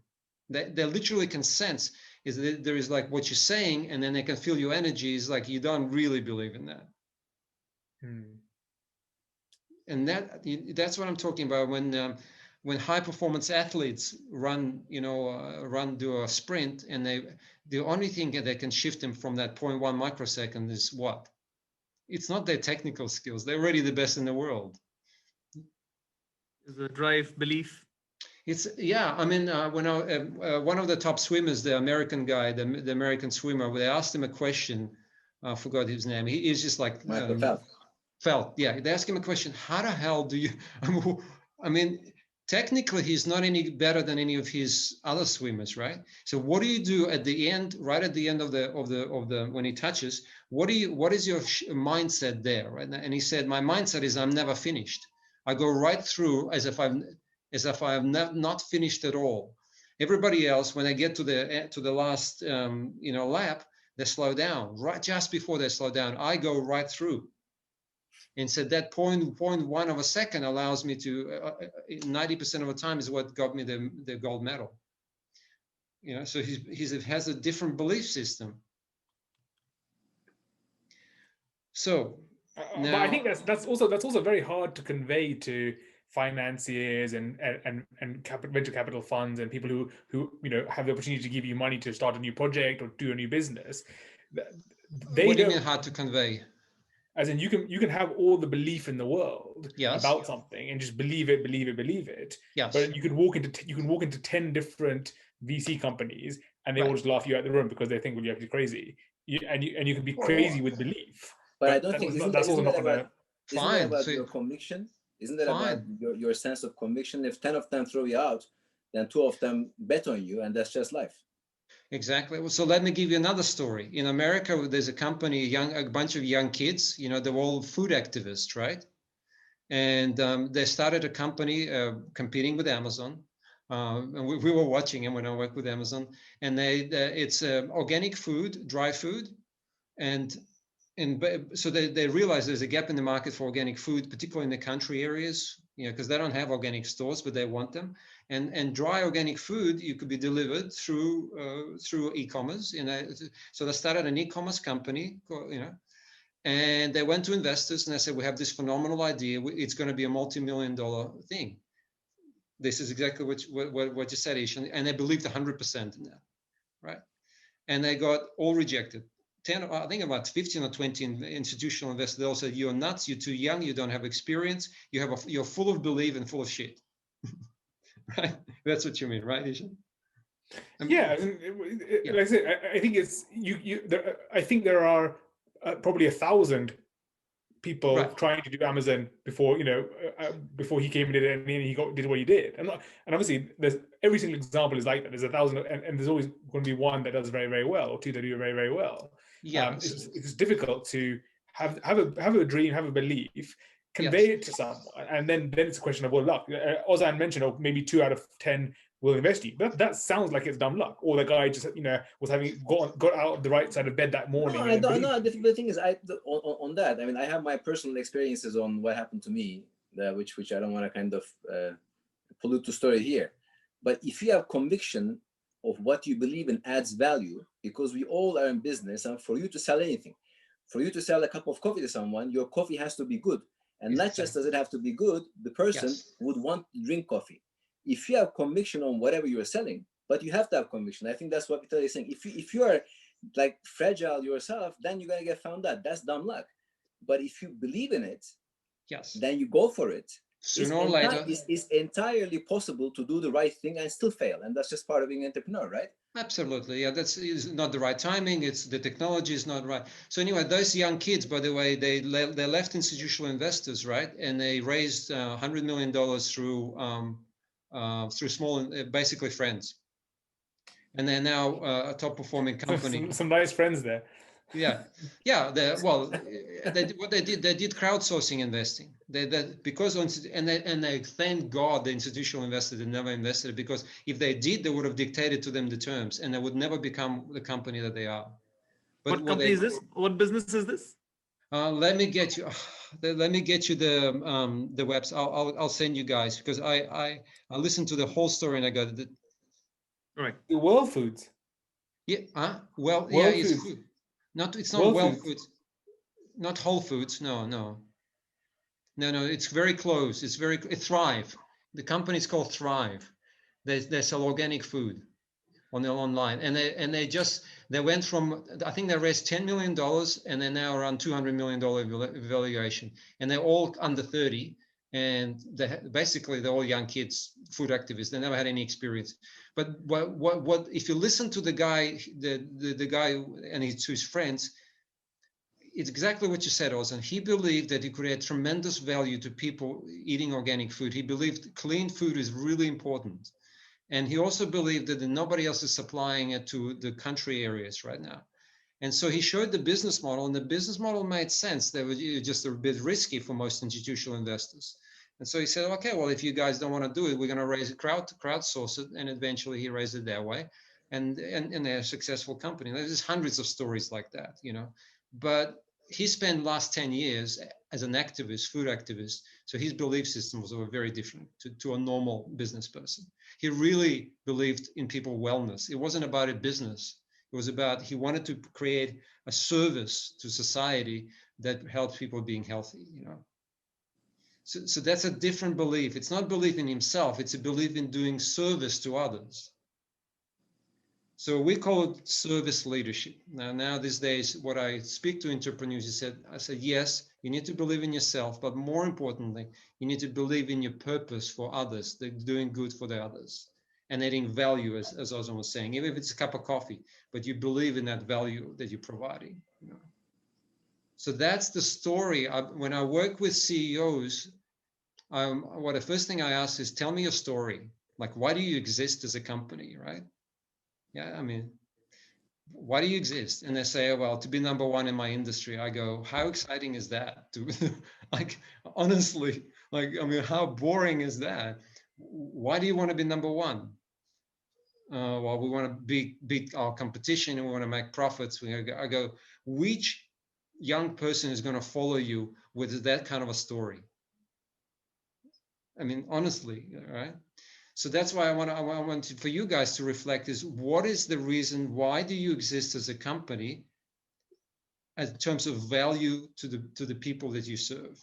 They literally can sense is that there is like what you're saying, and then they can feel your energy is like you don't really believe in that. And that's what I'm talking about when high performance athletes do a sprint, and the only thing that can shift them from that 0.1 microsecond is what? It's not their technical skills. They're already the best in the world. Is the drive, belief. I mean, when one of the top swimmers, the American guy, the American swimmer, they asked him a question. I forgot his name. He's just like Felt. Yeah, they asked him a question. How the hell do you? I mean, technically, he's not any better than any of his other swimmers, right? So, what do you do at the end? Right at the end of the when he touches, what is your mindset there? Right? And he said, my mindset is I'm never finished. I go right through as if I have not finished at all. Everybody else, when they get to the last lap, they slow down. Right just before they slow down, I go right through. And said that 0.1 of a second allows me to 90% of the time is what got me the gold medal. So he has a different belief system. So now, but I think that's also very hard to convey to financiers and venture capital funds and people who have the opportunity to give you money to start a new project or do a new business. What do you mean hard to convey? As in, you can have all the belief in the world Yes. about something and just believe it. Yes. But you can walk into 10 different VC companies and they all Right. just laugh you out the room because they think, well, you're actually crazy. You can be crazy with belief. But I don't think that's also not gonna. Isn't that about your conviction? Isn't that about your sense of conviction? If 10 of them throw you out, then 2 of them bet on you, and that's just life. Exactly. So let me give you another story. In America, there's a company, a bunch of young kids, they're all food activists, right? And they started a company competing with Amazon. And we were watching them when I worked with Amazon. And it's organic food, dry food. And so they realize there's a gap in the market for organic food, particularly in the country areas, because they don't have organic stores, but they want them. And dry organic food, you could be delivered through e-commerce. So they started an e-commerce company, and they went to investors and they said, we have this phenomenal idea. It's going to be a multi-million-dollar thing. This is exactly what you said, Ishan. And they believed 100% in that, right? And they got all rejected. 10, I think about 15 or 20 institutional investors, they all said, you're nuts, you're too young, you don't have experience, you're full of belief and full of shit. Right? That's what you mean, right, Ishan? Like I said, I think it's I think there are probably 1,000 people trying to do Amazon before before he came in and he did what he did, and obviously there's every single example is like that. There's 1,000 and there's always going to be one that does very, very well, or 2 that do very, very well. It's difficult to have a dream, have a belief, convey it to someone, and then it's a question of luck. Ozan mentioned, maybe 2 out of 10 will invest you. That sounds like it's dumb luck, or the guy just was having got out of the right side of bed that morning. No, I don't know. The thing is, on that, I mean, I have my personal experiences on what happened to me, which I don't want to kind of pollute the story here. But if you have conviction of what you believe in adds value, because we all are in business, and for you to sell anything, for you to sell a cup of coffee to someone, your coffee has to be good. And not just does it have to be good, the person would want to drink coffee. If you have conviction on whatever you're selling, but you have to have conviction. I think that's what Vitaly is saying. If you are like fragile yourself, then you're going to get found out. That's dumb luck. But if you believe in it, then you go for it. Sooner or later, it's entirely possible to do the right thing and still fail. And that's just part of being an entrepreneur, right? Absolutely. Yeah, that's not the right timing. It's the technology is not right. So anyway, those young kids, by the way, they left institutional investors, right? And they raised $100 million through small, basically friends. And they're now a top performing company. Some nice friends there. What they did crowdsourcing investing. They thank God the institutional investors had never invested, because if they did, they would have dictated to them the terms, and they would never become the company that they are. But what company is this? What business is this? Let me get you the webs. I'll send you guys, because I listened to the whole story and I got it. Right. The World Foods. Yeah. World it's Foods. food. It's not World Foods. Not Whole Foods. No. It's very close. It's Thrive. The company is called Thrive. They sell organic food online, and they went from, I think they raised $10 million, and they're now around $200 million valuation, and they're all under 30, and they're all young kids, food activists. They never had any experience. But what if you listen to the guy, the guy and his friends, it's exactly what you said, Ozan. He believed that he could add tremendous value to people eating organic food. He believed clean food is really important. And he also believed that nobody else is supplying it to the country areas right now. And so he showed the business model, and the business model made sense. They were just a bit risky for most institutional investors. And so he said, okay, well, if you guys don't want to do it, we're going to raise a crowdsource it. And eventually he raised it that way. And they're a successful company. There's hundreds of stories like that, But he spent the last 10 years as an activist, food activist. So his belief systems were very different to a normal business person. He really believed in people's wellness. It wasn't about a business. It was about, he wanted to create a service to society that helps people being healthy, So that's a different belief. It's not belief in himself. It's a belief in doing service to others. So we call it service leadership. Now these days, what I speak to entrepreneurs, I said, yes, you need to believe in yourself, but more importantly, you need to believe in your purpose for others, doing good for the others and adding value, as Ozan was saying, even if it's a cup of coffee, but you believe in that value that you're providing. You know? So that's the story. When I work with CEOs, the first thing I ask is, tell me your story. Like, why do you exist as a company, right? Yeah, I mean, why do you exist? And they say, oh, well, to be number one in my industry. I go, how exciting is that? Like, honestly, like, I mean, how boring is that? Why do you want to be number one? Well, we want to beat our competition and we want to make profits. I go, which young person is going to follow you with that kind of a story? I mean, honestly, right? So that's why I want for you guys to reflect is, what is the reason, why do you exist as a company in terms of value to the people that you serve?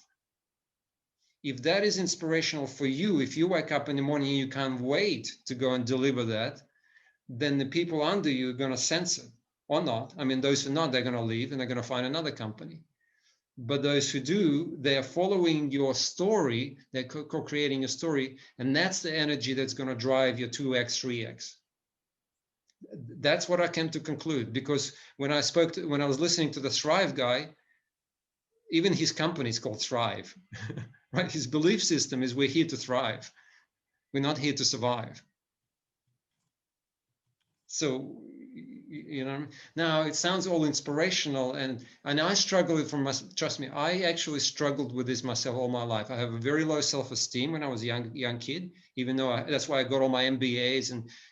If that is inspirational for you, if you wake up in the morning and you can't wait to go and deliver that, then the people under you are going to sense it or not. I mean, those who are not, they're going to leave and they're going to find another company. But those who do, they're following your story, they're co-creating a story, and that's the energy that's going to drive your 2x, 3x. That's what I came to conclude, because when I was listening to the Thrive guy, even his company is called Thrive, right? His belief system is, we're here to thrive. We're not here to survive. So, you know, now it sounds all inspirational, and I struggle with trust me, I actually struggled with this myself all my life. I have a very low self-esteem when I was a young kid, even though that's why I got all my MBAs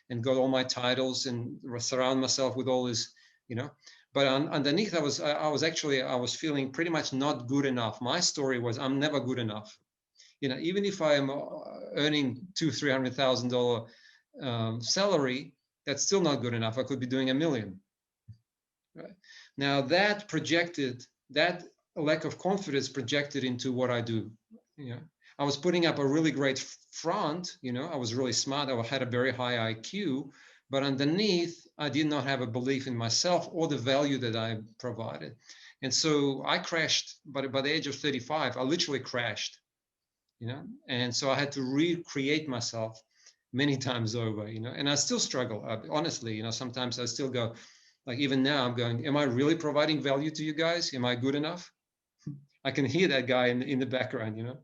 and got all my titles and surround myself with all this, you know. But underneath, I was feeling pretty much not good enough. My story was, I'm never good enough. You know, even if I am earning $200,000-300,000 salary, that's still not good enough. I could be doing $1 million. Right? Now that lack of confidence projected into what I do. You know, I was putting up a really great front. You know, I was really smart. I had a very high IQ, but underneath, I did not have a belief in myself or the value that I provided. And so I crashed. But by the age of 35, I literally crashed. You know, and so I had to recreate myself many times over, you know, and I still struggle, honestly, you know, sometimes I still go, like, even now I'm going, am I really providing value to you guys? Am I good enough? I can hear that guy in the background, you know.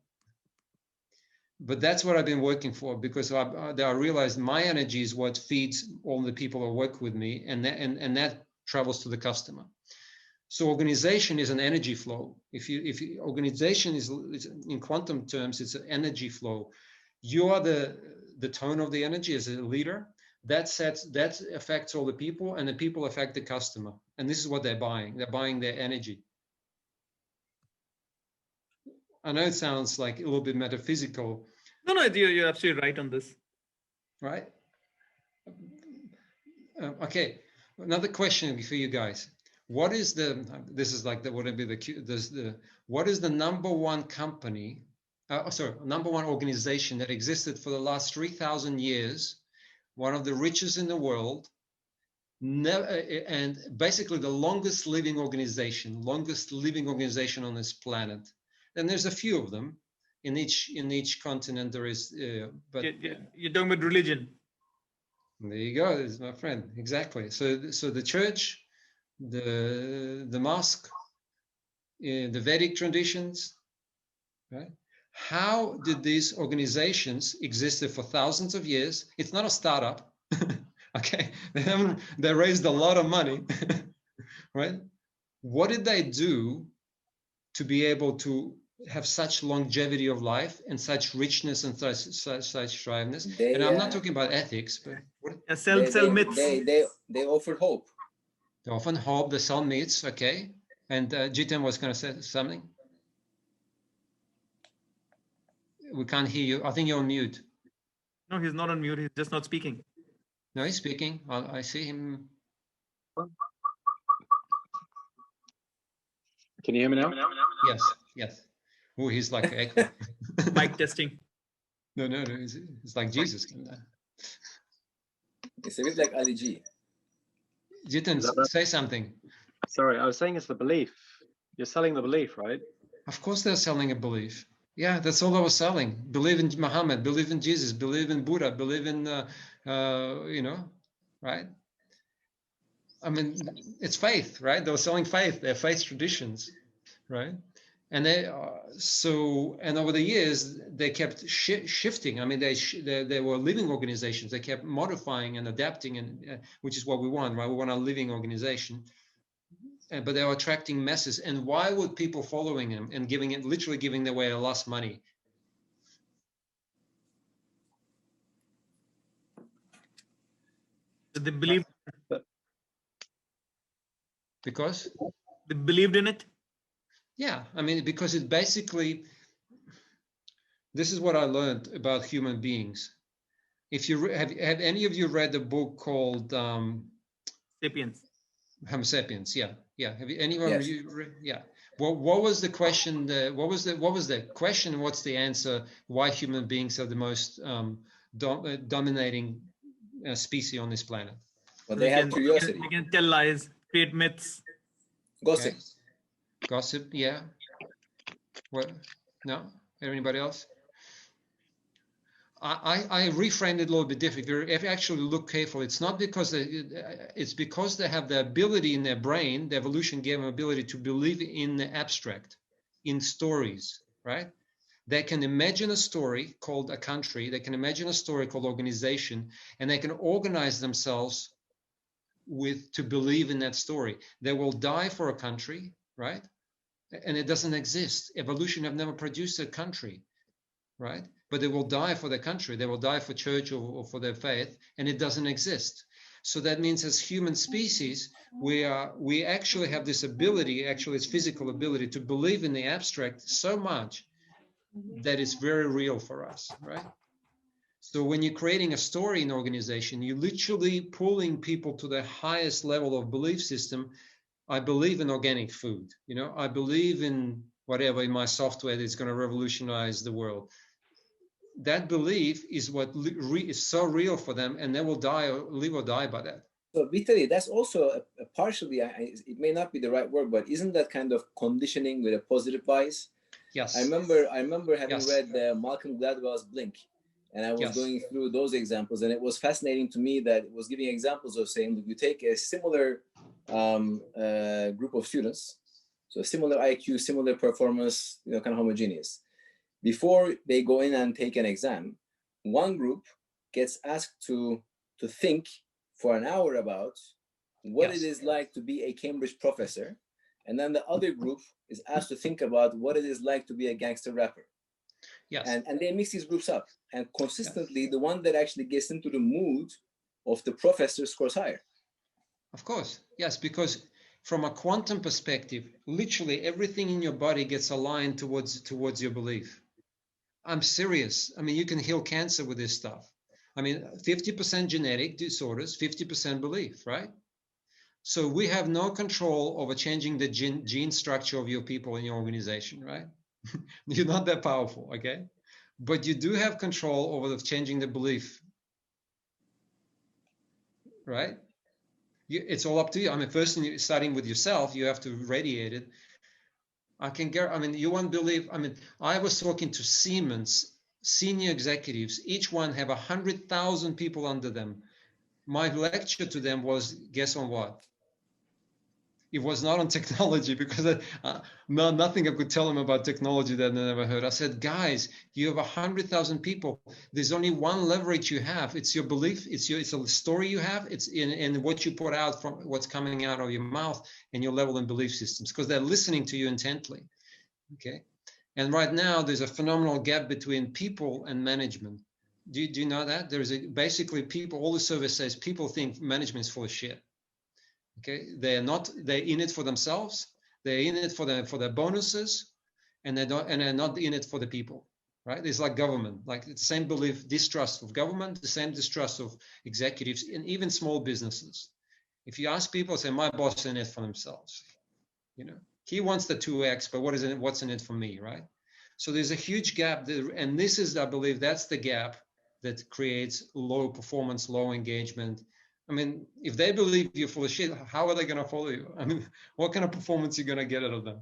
But that's what I've been working for, because I realized my energy is what feeds all the people who work with me, and that travels to the customer. So organization is an energy flow. If organization is in quantum terms, it's an energy flow. You are the tone of the energy as a leader. That affects all the people, and the people affect the customer. And this is what they're buying. They're buying their energy. I know it sounds like a little bit metaphysical. No, you're absolutely right on this. Right? Okay. Another question for you guys. What is the number one company, number one organization that existed for the last 3,000 years, one of the richest in the world, and basically the longest living organization on this planet? And there's a few of them in each continent. There is, but you're talking about religion. There you go, this is my friend. Exactly. So the church, the mosque, the Vedic traditions, right? How did these organizations existed for thousands of years? It's not a startup, okay? They raised a lot of money, right? What did they do to be able to have such longevity of life and such richness and such thriveness? And I'm not talking about ethics, but sell myths. They offer hope. They often hope. They sell myths. Okay. And Jitan was going to say something. We can't hear you. I think you're on mute. No, he's not on mute. He's just not speaking. No, he's speaking. I see him. Can you hear me now? Yes. Oh, he's like echo. Mic testing. No, it's like Jesus. It's a bit like Ali G. Jitin, say something. Sorry, I was saying it's the belief. You're selling the belief, right? Of course they're selling a belief. Yeah, that's all they were selling. Believe in Muhammad, believe in Jesus, believe in Buddha, believe in, you know, right? I mean, it's faith, right? They were selling faith, their faith traditions, right? And they and over the years they kept shifting. I mean, they were living organizations. They kept modifying and adapting, and which is what we want, right? We want a living organization. But they were attracting masses. And why would people following them and literally giving away a lost money? They believed. Because they believed in it. Yeah, I mean, because it basically, this is what I learned about human beings. If you have any of you read the book called Sapiens? Homo sapiens, yeah. Have you anyone? Yes. Yeah. What was the question? What was the question? What's the answer? Why human beings are the most dominating species on this planet? Well, they have curiosity. They can tell lies, create myths, gossip. Okay. Gossip, yeah. What? No? Anybody else? I reframed it a little bit different. If you actually look carefully, it's not because it's because they have the ability in their brain, the evolution gave them ability to believe in the abstract, in stories, right? They can imagine a story called a country, they can imagine a story called organization, and they can organize themselves to believe in that story. They will die for a country, right? And it doesn't exist. Evolution have never produced a country, right? But they will die for their country. They will die for church or for their faith, and it doesn't exist. So that means as human species, we actually have this ability, actually it's physical ability to believe in the abstract so much that it's very real for us, right? So when you're creating a story in an organization, you're literally pulling people to the highest level of belief system. I believe in organic food, you know, I believe in whatever in my software that's going to revolutionize the world. That belief is what is so real for them, and they will live or die by that. So Vitaly, that's also a partially, it may not be the right word, but isn't that kind of conditioning with a positive bias? Yes. I remember having read Malcolm Gladwell's Blink, and I was going through those examples, and it was fascinating to me that it was giving examples of saying, you take a similar group of students, so similar IQ, similar performance, you know, kind of homogeneous. Before they go in and take an exam, one group gets asked to think for an hour about what it is like to be a Cambridge professor, and then the other group is asked to think about what it is like to be a gangster rapper. Yes. And they mix these groups up, and consistently the one that actually gets into the mood of the professor scores higher. Of course, yes, because from a quantum perspective, literally everything in your body gets aligned towards your belief. I'm serious. I mean, you can heal cancer with this stuff. I mean, 50% genetic disorders, 50% belief, right? So we have no control over changing the gene structure of your people in your organization, right? You're not that powerful, okay? But you do have control over changing the belief, right? It's all up to you. I mean, first, starting with yourself, you have to radiate it. You won't believe, I was talking to Siemens senior executives. Each one have 100,000 people under them. My lecture to them was, guess on what? It was not on technology, because nothing I could tell them about technology that they never heard. I said, guys, you have 100,000 people. There's only one leverage you have. It's your belief. It's a story you have. It's in what you put out from what's coming out of your mouth and your level and belief systems, because they're listening to you intently. Okay. And right now there's a phenomenal gap between people and management. Do you know that? Basically people, all the survey says people think management is full of shit. Okay, they're in it for themselves. They're in it for their bonuses, and they're not in it for the people, right? It's like government, like the same belief, distrust of government, the same distrust of executives, and even small businesses. If you ask people, say, my boss is in it for themselves. You know, he wants the 2x, but what's in it for me, right? So there's a huge gap there, and this is, I believe, that's the gap that creates low performance, low engagement, I mean, if they believe you're full of shit, how are they going to follow you? I mean, what kind of performance are you going to get out of them?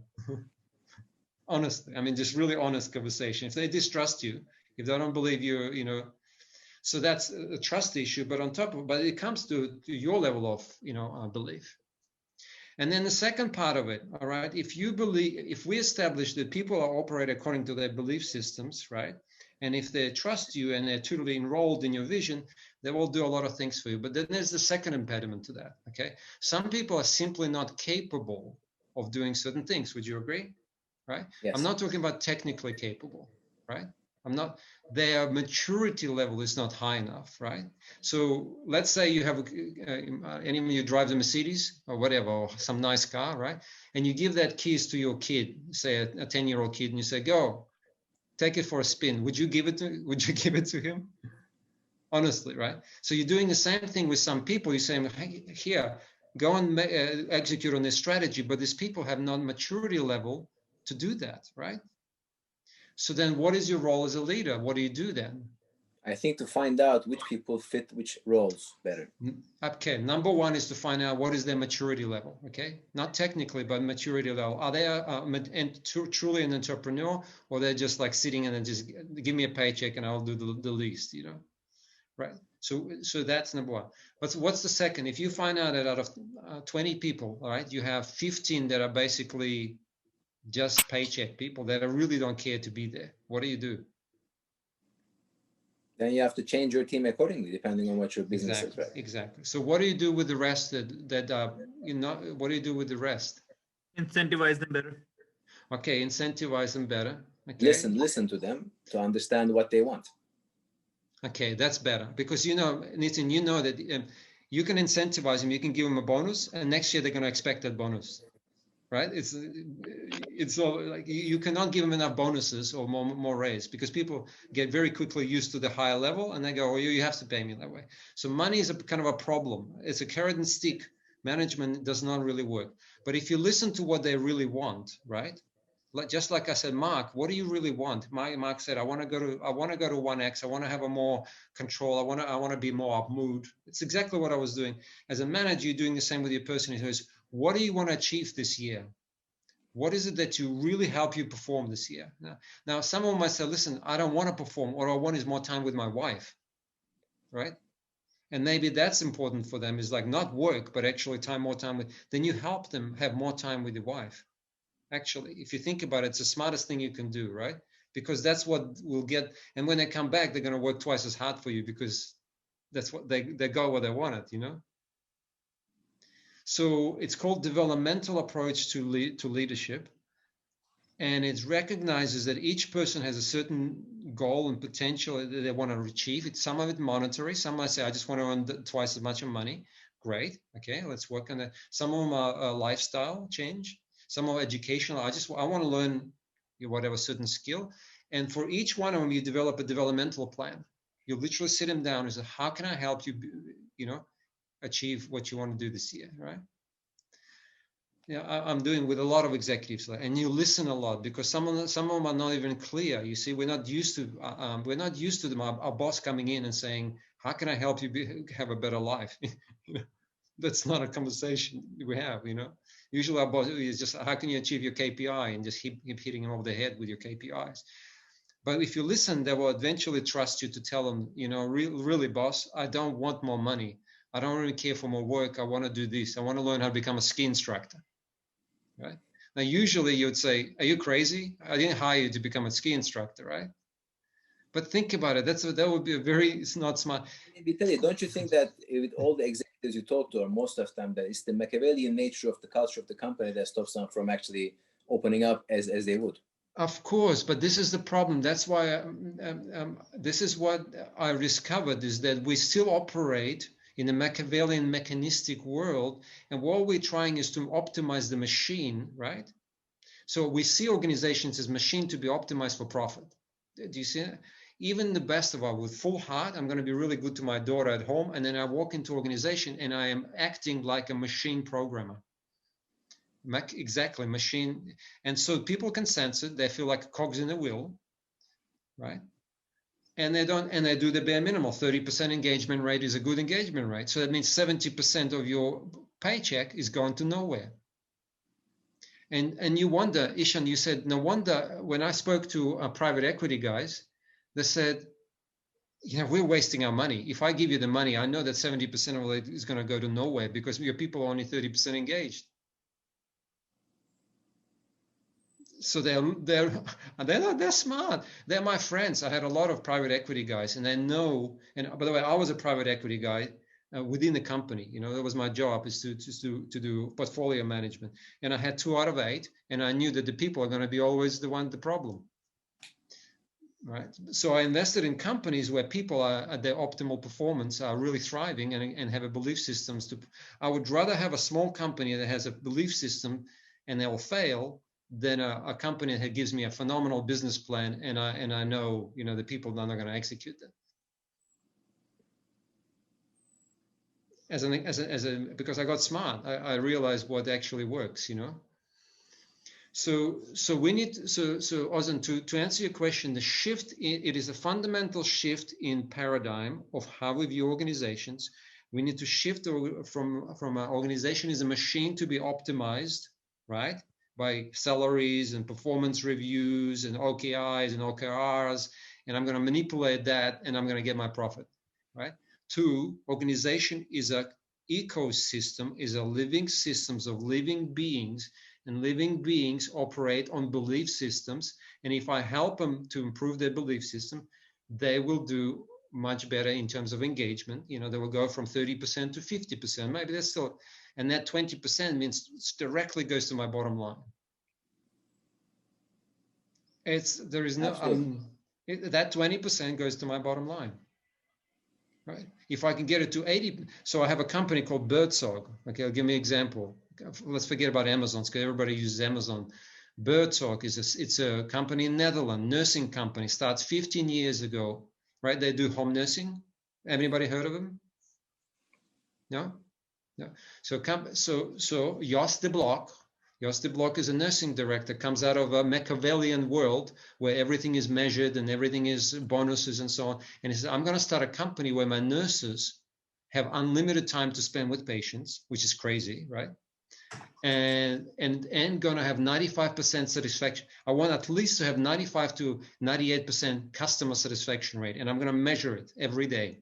Honestly, I mean, just really honest conversation. If they distrust you, if they don't believe you, so that's a trust issue. But on top of, but it comes to your level of, belief. And then the second part of it, all right, if we establish that people are operate according to their belief systems, right, and if they trust you and they're totally enrolled in your vision, they will do a lot of things for you. But then there's the second impediment to that, okay? Some people are simply not capable of doing certain things. Would you agree? Right? Yes. I'm not talking about technically capable, right? Their maturity level is not high enough, right? So let's say you have, any of you drive the Mercedes or whatever, or some nice car, right? And you give that keys to your kid, say a 10-year-old kid, and you say, go, take it for a spin. Would you give it to him? Honestly, right? So you're doing the same thing with some people. You're saying, hey, here, go and execute on this strategy, but these people have not maturity level to do that, right? So then what is your role as a leader? What do you do then? I think to find out which people fit which roles better. Okay, number one is to find out what is their maturity level, okay? Not technically, but maturity level. Are they truly an entrepreneur, or they're just like sitting and just give me a paycheck and I'll do the least, right? So that's number one. But what's the second? If you find out that out of 20 people, all right, you have 15 that are basically just paycheck people that really don't care to be there, what do you do? Then you have to change your team accordingly, depending on what your business is, right? Exactly. So what do you do with the rest what do you do with the rest? Incentivize them better. Okay, incentivize them better. Okay. Listen to them to understand what they want. Okay, that's better, because Nitin, you know that you can incentivize them, you can give them a bonus, and next year they're going to expect that bonus, right? It's all like you cannot give them enough bonuses or more raise, because people get very quickly used to the higher level and they go, oh, you have to pay me that way. So money is a kind of a problem. It's a carrot and stick. Management does not really work. But if you listen to what they really want, right? Just like I said, Mark, what do you really want? Mark said, I want to go to 1X. I want to have a more control. I want to be more up mood. It's exactly what I was doing. As a manager, you're doing the same with your person who says, what do you want to achieve this year? What is it that you really help you perform this year? Now, someone might say, listen, I don't want to perform. What I want is more time with my wife, right? And maybe that's important for them, is like not work, but actually more time with, then you help them have more time with your wife. Actually, if you think about it, it's the smartest thing you can do, right? Because that's what we'll get. And when they come back, they're going to work twice as hard for you, because that's what they got what they wanted, So it's called developmental approach to leadership. And it recognizes that each person has a certain goal and potential that they want to achieve. Some of it monetary. Some might say, I just want to earn twice as much money. Great. Okay, let's work on that. Some of them are lifestyle change. Some are educational. I want to learn whatever certain skill. And for each one of them, you develop a developmental plan. You literally sit them down and say, how can I help you, achieve what you want to do this year, right? Yeah, I'm doing with a lot of executives, and you listen a lot, because some of them are not even clear. You see, we're not used to them. Our boss coming in and saying, how can I help you have a better life? That's not a conversation we have, Usually our boss is just, how can you achieve your KPI, and just keep hitting them over the head with your KPIs. But if you listen, they will eventually trust you to tell them, really, boss, I don't want more money. I don't really care for more work. I want to do this. I want to learn how to become a ski instructor, right? Now, usually you would say, are you crazy? I didn't hire you to become a ski instructor, right? But think about it. That would be it's not smart. Vitaly, don't you think that with all the executives you talk to, or most of the time, that it's the Machiavellian nature of the culture of the company that stops them from actually opening up as they would? Of course, but this is the problem. That's why this is what I discovered, is that we still operate in a Machiavellian mechanistic world, and what we're trying is to optimize the machine, right? So we see organizations as machine to be optimized for profit. Do you see it? Even the best of us, with full heart, I'm going to be really good to my daughter at home, and then I walk into organization and I am acting like a machine programmer. Exactly, machine. And so people can sense it. They feel like cogs in a wheel, right? and they do the bare minimum. 30% engagement rate is a good engagement rate. So that means 70% of your paycheck is going to nowhere. And you wonder, Ishan, you said, no wonder when I spoke to private equity guys, they said, we're wasting our money. If I give you the money, I know that 70% of it is going to go to nowhere because your people are only 30% engaged. So they're smart. They're my friends. I had a lot of private equity guys, and they know. And by the way, I was a private equity guy within the company. That was my job, is to do portfolio management. And I had 2 out of 8, and I knew that the people are going to be always the problem. Right. So I invested in companies where people are at their optimal performance, are really thriving, and have a belief systems. I would rather have a small company that has a belief system and they will fail than a company that gives me a phenomenal business plan and I know the people are not going to execute that. Because I got smart, I realized what actually works. So we need so Ozan, to answer your question, the shift it is a fundamental shift in paradigm of how we view organizations. We need to shift from an organization is a machine to be optimized, right? By salaries and performance reviews and OKIs and OKRs, and I'm going to manipulate that and I'm going to get my profit, right? 2, organization is a ecosystem, is a living systems of living beings, and living beings operate on belief systems. And if I help them to improve their belief system, they will do much better in terms of engagement. They will go from 30% to 50%. Maybe that's still, and that 20% means directly goes to my bottom line. There is no, that 20% goes to my bottom line, right? If I can get it to 80, so I have a company called Birdsong. Okay, I'll give me an example. Let's forget about Amazon, because everybody uses Amazon. Birdsong it's a company in Netherlands, nursing company, starts 15 years ago, right? They do home nursing. Anybody heard of them? No? So Jos de Blok is a nursing director, comes out of a Machiavellian world where everything is measured and everything is bonuses and so on. And he says, I'm going to start a company where my nurses have unlimited time to spend with patients, which is crazy, right? And going to have 95% satisfaction. I want at least to have 95 to 98% customer satisfaction rate, and I'm going to measure it every day,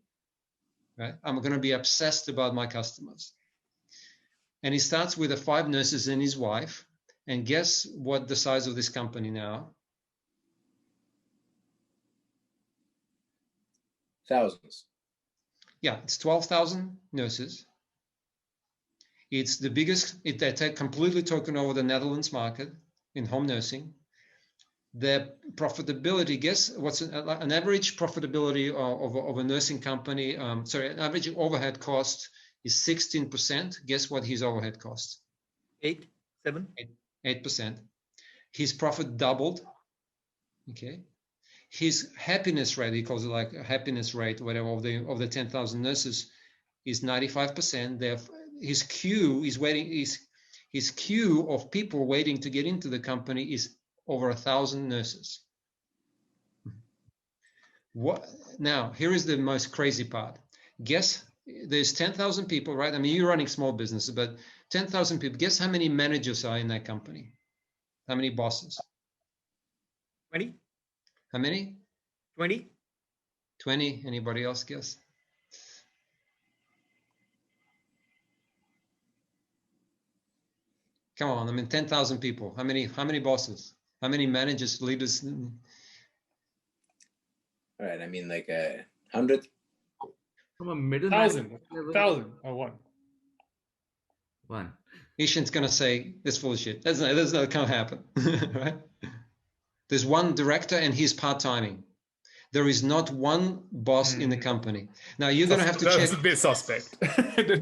right? I'm going to be obsessed about my customers. And he starts with 5 nurses and his wife. And guess what the size of this company now? Thousands. Yeah, it's 12,000 nurses. It's the biggest, they completely taken over the Netherlands market in home nursing. Their profitability, guess what's an average profitability of a nursing company? An average overhead cost is 16%. Guess what his overhead costs? 8%. 8%. His profit doubled. Okay. His happiness rate, he calls it like a happiness rate, whatever, of the 10,000 nurses is 95%. His queue of people waiting to get into the company is over 1,000 nurses. Now, here is the most crazy part. Guess there's 10,000 people, right? I mean, you're running small businesses, but 10,000 people. Guess how many managers are in that company? How many bosses? 20. How many? 20. 20. Anybody else guess? Come on, I mean, 10,000 people. How many bosses? How many managers, leaders? All right, I mean, like 100. From a middle 1,000. 1,000 or 1. 1. Ishan's going to say, that's full of shit. That's not going to happen, right? There's 1 director and he's part-timing. There is not 1 boss in the company. Now you're going to have to check. That's a bit suspect.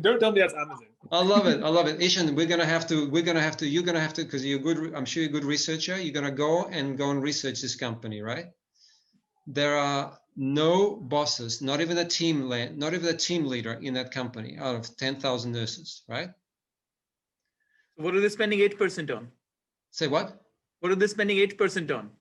Don't tell me that's Amazon. I love it. Ishan, you're going to have to, because you're good, I'm sure you're a good researcher. You're going to go and research this company, right? There are no bosses, not even a team leader in that company out of 10,000 nurses, right? What are they spending 8% on? Say what? What are they spending 8% on?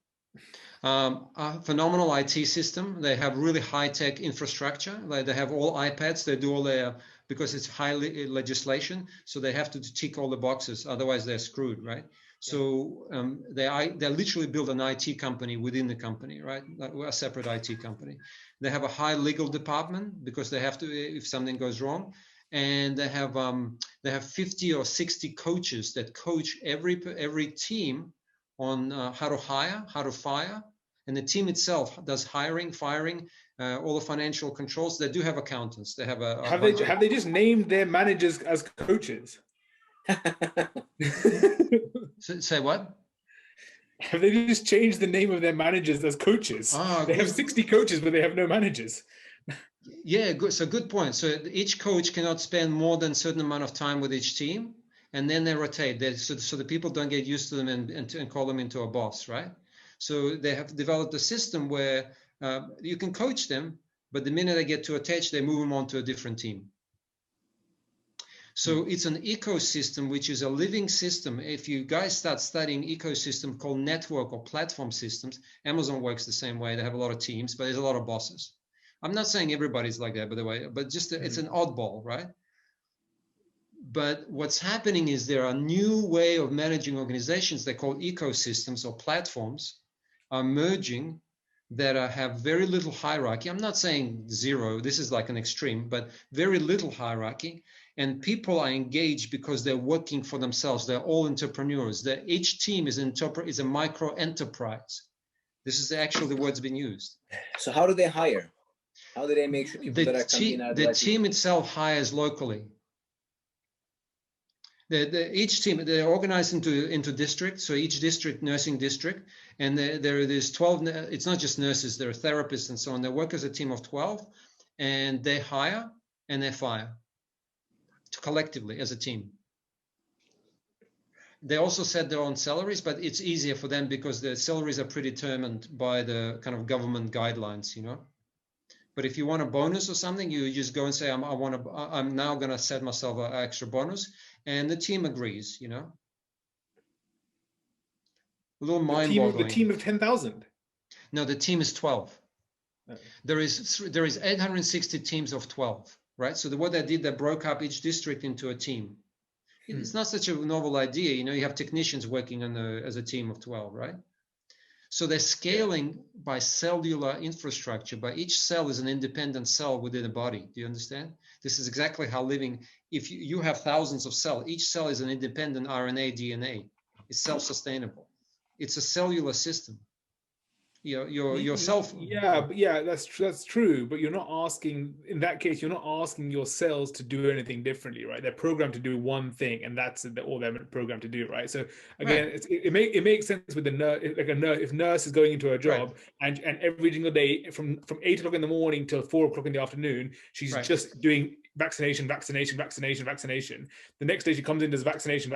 A phenomenal IT system. They have really high-tech infrastructure. Like they have all iPads. They do all their, because it's highly legislation, so they have to tick all the boxes. Otherwise, they're screwed, right? So they literally build an IT company within the company, right? A separate IT company. They have a high legal department because they have to, if something goes wrong. And they have 50 or 60 coaches that coach every team on how to hire, how to fire, and the team itself does hiring, firing, all the financial controls. They do have accountants. They have have they just named their managers as coaches? Say what? Have they just changed the name of their managers as coaches? They have 60 coaches, but they have no managers. Yeah, good. So good point. So each coach cannot spend more than a certain amount of time with each team, and then they rotate. So the people don't get used to them and call them into a boss, right? So they have developed a system where you can coach them, but the minute they get too attached, they move them on to a different team. So it's an ecosystem, which is a living system. If you guys start studying ecosystem called network or platform systems, Amazon works the same way. They have a lot of teams, but there's a lot of bosses. I'm not saying everybody's like that, by the way, but just it's an oddball, right? But what's happening is there are new way of managing organizations they call ecosystems or platforms are merging that have very little hierarchy. I'm not saying zero, this is like an extreme, but very little hierarchy. And people are engaged because they're working for themselves. They're all entrepreneurs. Each team is a micro enterprise. This is actually the word's been used. So how do they hire? How do they make sure people that are coming in are the team itself hires locally. Each team, they're organized into districts. So each district, nursing district, and there's 12. It's not just nurses. There are therapists and so on. They work as a team of 12, and they hire and they fire collectively as a team. They also set their own salaries, but it's easier for them because the salaries are predetermined by the kind of government guidelines, you know. But if you want a bonus or something, you just go and say, I'm now going to set myself an extra bonus, and the team agrees, you know. A little mind-boggling. The team of 10,000. No, the team is 12. Oh. There is 860 teams of 12, right? So what they did, they broke up each district into a team. It's not such a novel idea, you know. You have technicians working as a team of 12, right? So they're scaling by cellular infrastructure. By each cell is an independent cell within a body. Do you understand? This is exactly how living. If you have thousands of cells, each cell is an independent RNA, DNA. It's self-sustainable. It's a cellular system. Yourself. Yeah, that's true. But you're not asking, in that case, you're not asking your cells to do anything differently, right? They're programmed to do one thing, and that's all they're programmed to do, right? So again, right. It makes sense with the nurse. Like a nurse, if nurse is going into a job, right. and every single day from 8 o'clock in the morning till 4 o'clock in the afternoon, she's right. just doing vaccination. The next day she comes in, does vaccination.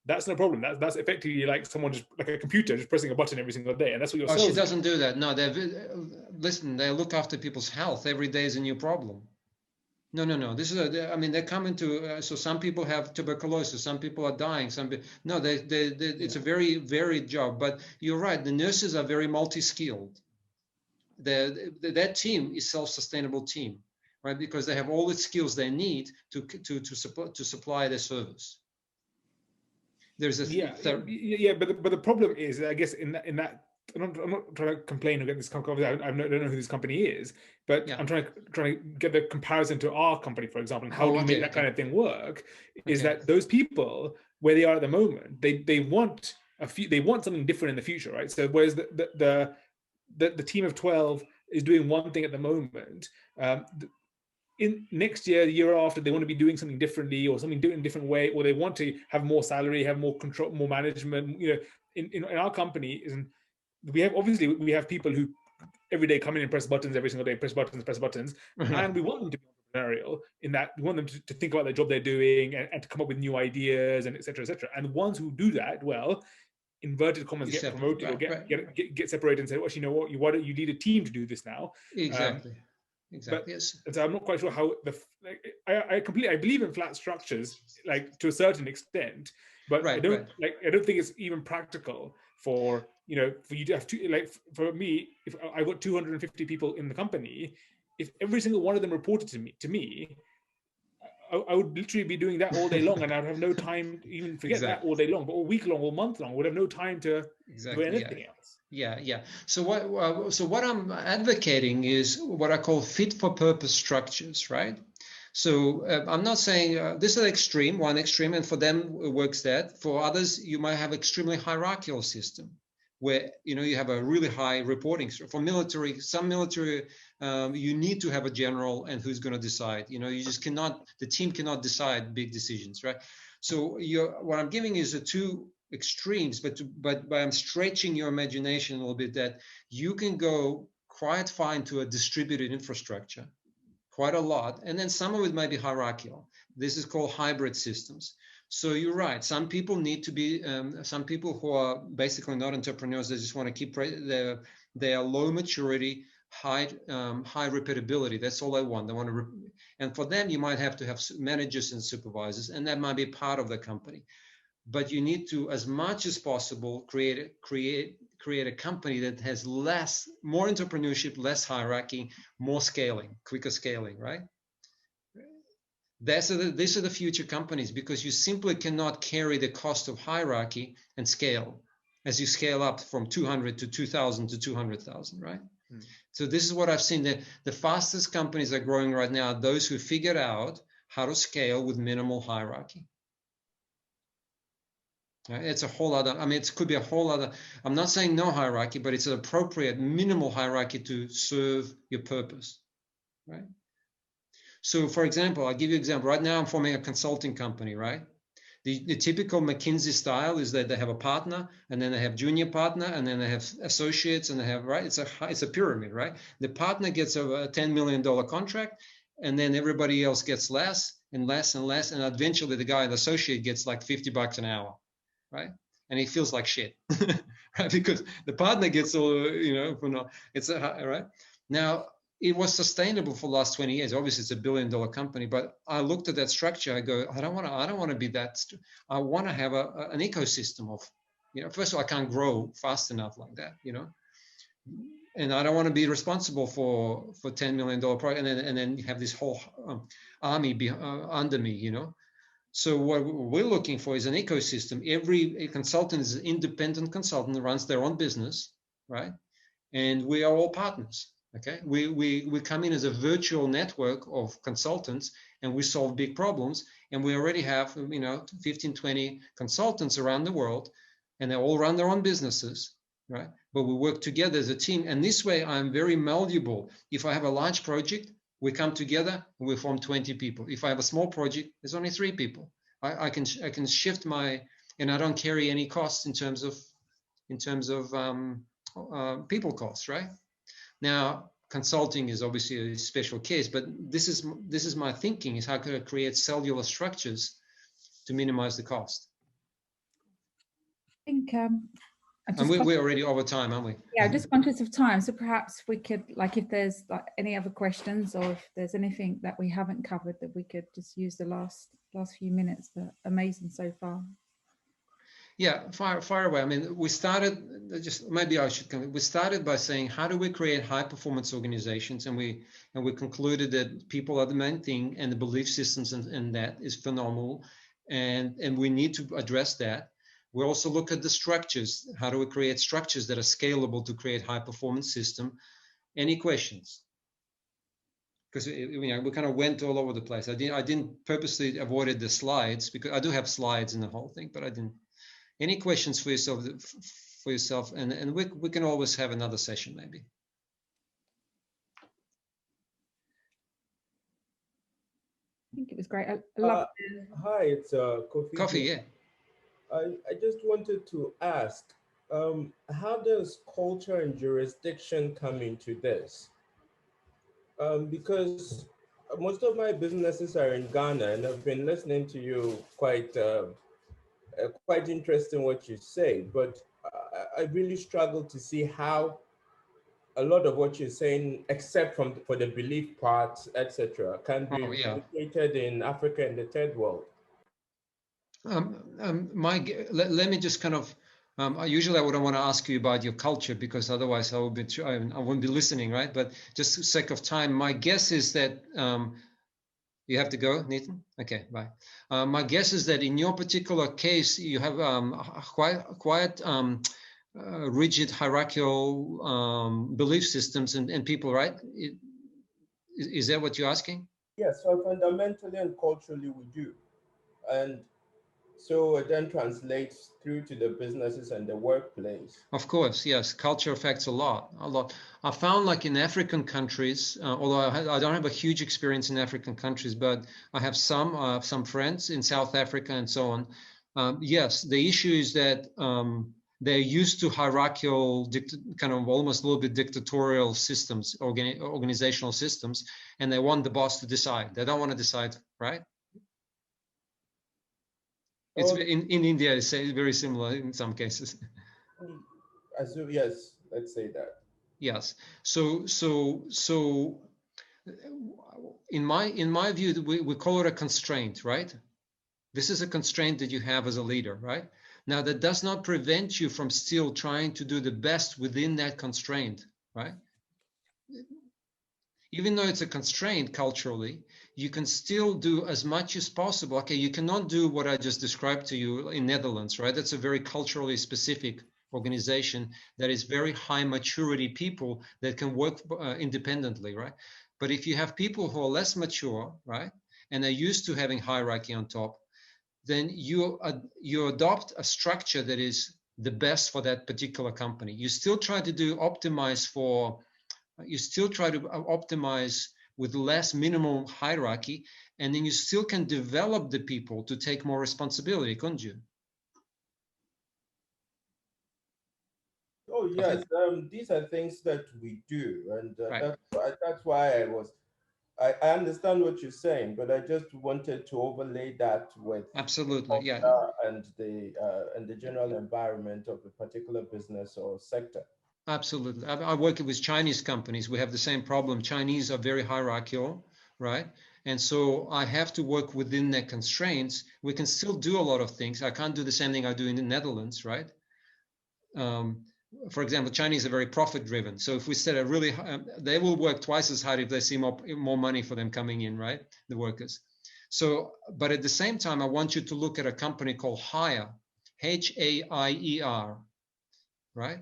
That's no problem. That's effectively like someone just like a computer just pressing a button every single day, and that's what your cells she doesn't do that. No, they look after people's health. Every day is a new problem. No. This is they come into so some people have tuberculosis, some people are dying. It's a very varied job. But you're right. The nurses are very multi-skilled. That team is self-sustainable team, right? Because they have all the skills they need to supply their service. There's but the problem is, I guess in that I'm not trying to complain or get this company. I don't know who this company is, but I'm trying to get the comparison to our company, for example, and how do you make that kind of thing work? Is that those people where they are at the moment, they want something different in the future, right? So whereas the team of 12 is doing one thing at the moment, in next year, the year after, they want to be doing something differently or something in a different way, or they want to have more salary, have more control, more management. You know, in our company, we have people who every day come in and press buttons every single day, press buttons, and we want them to be entrepreneurial in that we want them to think about the job they're doing and to come up with new ideas and etc. And the ones who do that well, inverted commas, get promoted or get separated and say, well, you know what, why don't you need a team to do this now? Exactly. But, yes. So I'm not quite sure how I believe in flat structures, like to a certain extent, but I don't think it's even practical for you to have for me, if I've got 250 people in the company, if every single one of them reported to me, I would literally be doing that all day long, and I'd have no time to even forget that all day long, but all week long, all month long, I would have no time to do anything else. Yeah. So what I'm advocating is what I call fit for purpose structures, right? So I'm not saying this is one extreme, and for them it works that. For others, you might have extremely hierarchical system where you have a really high reporting. For military, some military, you need to have a general and who's going to decide. You just cannot. The team cannot decide big decisions, right? So what I'm giving is the two extremes, but I'm stretching your imagination a little bit that you can go quite fine to a distributed infrastructure, quite a lot, and then some of it might be hierarchical. This is called hybrid systems. So you're right. Some people need to be, some people who are basically not entrepreneurs, they just want to keep their low maturity, high repeatability. That's all they want. They want to, and for them, you might have to have managers and supervisors, and that might be part of the company. But you need to, as much as possible, create a company that has more entrepreneurship, less hierarchy, more scaling, quicker scaling, right? These are the future companies, because you simply cannot carry the cost of hierarchy and scale as you scale up from 200 to 2,000 to 200,000, right? So this is what I've seen. The fastest companies are growing right now are those who figured out how to scale with minimal hierarchy. It's a whole other, it could be a whole other, I'm not saying no hierarchy, but it's an appropriate minimal hierarchy to serve your purpose, right? So for example, I'll give you an example. Right now I'm forming a consulting company, right? The typical McKinsey style is that they have a partner, and then they have junior partner, and then they have associates, and they have, right? It's a pyramid, right? The partner gets a $10 million contract, and then everybody else gets less and less and less, and eventually the guy, the associate, gets like $50 an hour, right? And he feels like shit, right? Because the partner gets all, it's right? Now, it was sustainable for the last 20 years. Obviously, it's a $1 billion company, but I looked at that structure. I go, I don't want to be that. I want to have an ecosystem of, first of all, I can't grow fast enough like that, and I don't want to be responsible for $10 million project, and then have this whole army under me, So what we're looking for is an ecosystem. Every consultant is an independent consultant that runs their own business, right? And we are all partners. Okay, we come in as a virtual network of consultants, and we solve big problems. And we already have 15, 20 consultants around the world, and they all run their own businesses, right? But we work together as a team, and this way I'm very malleable. If I have a large project, we come together and we form 20 people. If I have a small project, there's only 3 people. I can shift and I don't carry any costs in terms of people costs, right? Now, consulting is obviously a special case, but this is my thinking: is how could I create cellular structures to minimize the cost? I think and we're already over time, aren't we? Yeah, just conscious of time. So perhaps we could, if there's any other questions, or if there's anything that we haven't covered, that we could just use the last few minutes. But amazing so far. Yeah, fire away. We started, we started by saying, how do we create high performance organizations? And we concluded that people are the main thing, and the belief systems and that is phenomenal. And we need to address that. We also look at the structures. How do we create structures that are scalable to create high performance system? Any questions? Because we kind of went all over the place. I didn't purposely avoided the slides, because I do have slides in the whole thing, but I didn't. Any questions for yourself? And we can always have another session, maybe. I think it was great. I love Hi, it's Kofi. Coffee, yeah. I just wanted to ask, how does culture and jurisdiction come into this? Because most of my businesses are in Ghana, and I've been listening to you quite interesting what you say, but I really struggle to see how a lot of what you're saying, except for the belief parts, etc., can be replicated in Africa and the third world. Mike, let me just kind of Usually I wouldn't want to ask you about your culture because otherwise I wouldn't be listening, right? But just for sake of time, my guess is that you have to go, Nathan? Okay, bye. My guess is that in your particular case, you have quite rigid hierarchical belief systems and people, right? Is that what you're asking? Yes, so fundamentally and culturally we do. And so it then translates through to the businesses and the workplace. Of course, yes. Culture affects a lot. I found like in African countries, although I don't have a huge experience in African countries, but I have some friends in South Africa and so on. Yes, the issue is that they're used to hierarchical, kind of almost a little bit dictatorial systems, organizational systems, and they want the boss to decide. They don't want to decide, right? It's in India, it's very similar in some cases. Yes, let's say that. Yes. So in my view, we call it a constraint, right? This is a constraint that you have as a leader, right? Now that does not prevent you from still trying to do the best within that constraint, right? Even though it's a constraint culturally, you can still do as much as possible. Okay, you cannot do what I just described to you in Netherlands, right? That's a very culturally specific organization that is very high maturity people that can work independently, right? But if you have people who are less mature, right, and are used to having hierarchy on top, then you adopt a structure that is the best for that particular company. You still try to optimize with less minimal hierarchy, and then you still can develop the people to take more responsibility, couldn't you? Oh yes, these are things that we do, and that's why I understand what you're saying, but I just wanted to overlay that with absolutely, yeah, and the general environment of a particular business or sector. Absolutely. I work with Chinese companies. We have the same problem. Chinese are very hierarchical, right? And so I have to work within their constraints. We can still do a lot of things. I can't do the same thing I do in the Netherlands, right? For example, Chinese are very profit driven. So if we set a really high, they will work twice as hard if they see more money for them coming in, right? The workers. So, but at the same time, I want you to look at a company called Haier, H-A-I-E-R, right?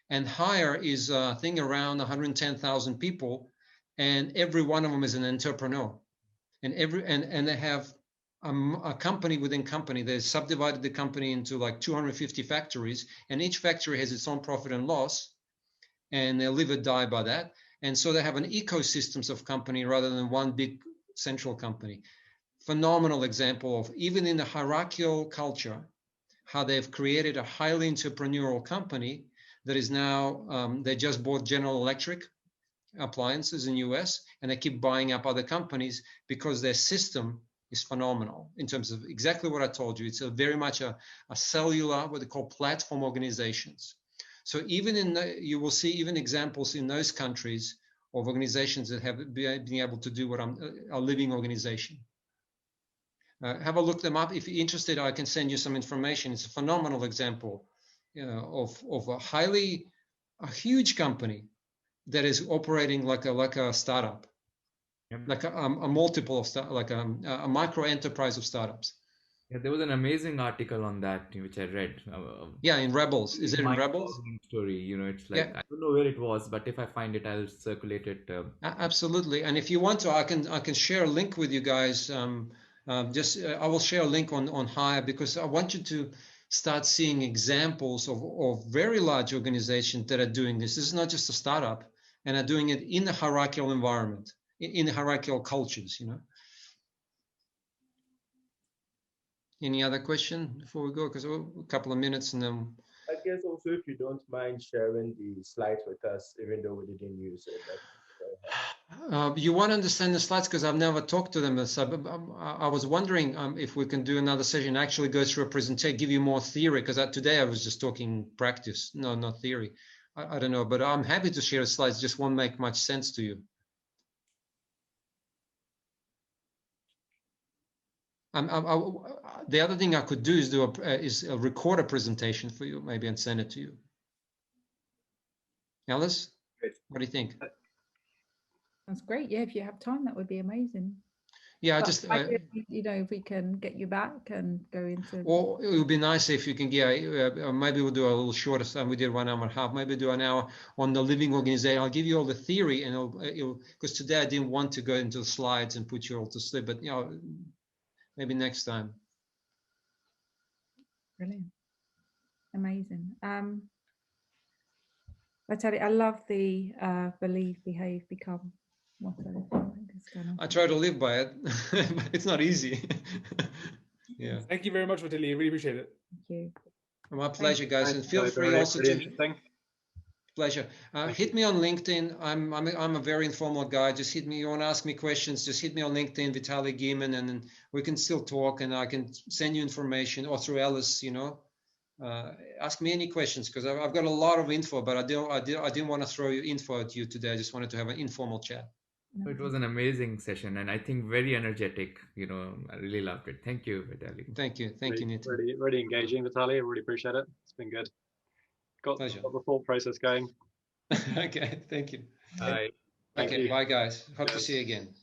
And Haier is a thing around 110,000 people, and every one of them is an entrepreneur. And they have a company within company. They subdivided the company into like 250 factories, and each factory has its own profit and loss, and they live or die by that. And so they have an ecosystems of company rather than one big central company. Phenomenal example of, even in the hierarchical culture, how they've created a highly entrepreneurial company that is now, they just bought General Electric appliances in US, and they keep buying up other companies because their system is phenomenal in terms of exactly what I told you. It's very much a cellular, what they call platform organizations. So even you will see even examples in those countries of organizations that have been able to do what a living organization. Have a look them up. If you're interested, I can send you some information. It's a phenomenal example of a huge company that is operating like a startup, like a multiple of like a micro enterprise of startups. Yeah, there was an amazing article on that which I read. Yeah, in Rebels. Is it in Rebels? Story, it's like, yeah. I don't know where it was, but if I find it, I'll circulate it. Absolutely, and if you want to, I can share a link with you guys. I will share a link on Haier, because I want you to start seeing examples of very large organizations that are doing this. This is not just a startup, and are doing it in a hierarchical environment, in hierarchical cultures, Any other question before we go? Because a couple of minutes and then. I guess also, if you don't mind sharing the slides with us, even though we didn't use it. You want to understand the slides because I've never talked to them. So I was wondering if we can do another session, actually go through a presentation, give you more theory, because today I was just talking practice, no, not theory. I don't know, but I'm happy to share slides, just won't make much sense to you. The other thing I could do is record a presentation for you, maybe, and send it to you. Alice, what do you think? That's great. Yeah, if you have time, that would be amazing. Yeah, but if we can get you back and go into. Or it would be nice if you can maybe we'll do a little shorter time. We did 1 hour and a half. Maybe do an hour on the living organization. I'll give you all the theory, and because today I didn't want to go into the slides and put you all to sleep, but maybe next time. Brilliant, amazing. Vitaly, I love the believe, behave, become motto. I try to live by it, but it's not easy. Yeah. Thank you very much, Vitaly. I really appreciate it. Thank you. My pleasure, guys. And feel free also to. Pleasure. Hit me on LinkedIn. I'm a very informal guy. Just hit me. You want to ask me questions? Just hit me on LinkedIn, Vitaly Geyman, and then we can still talk. And I can send you information, or through Alice. Ask me any questions, because I've got a lot of info, but I didn't want to throw you info at you today. I just wanted to have an informal chat. It was an amazing session, and I think very energetic. I really loved it. Thank you, Vitaly. Thank you, Nitin. Really engaging, Vitaly. I really appreciate it. It's been good. Got the thought process going. Okay, thank you. Bye. Okay, bye, guys. Hope to see you again.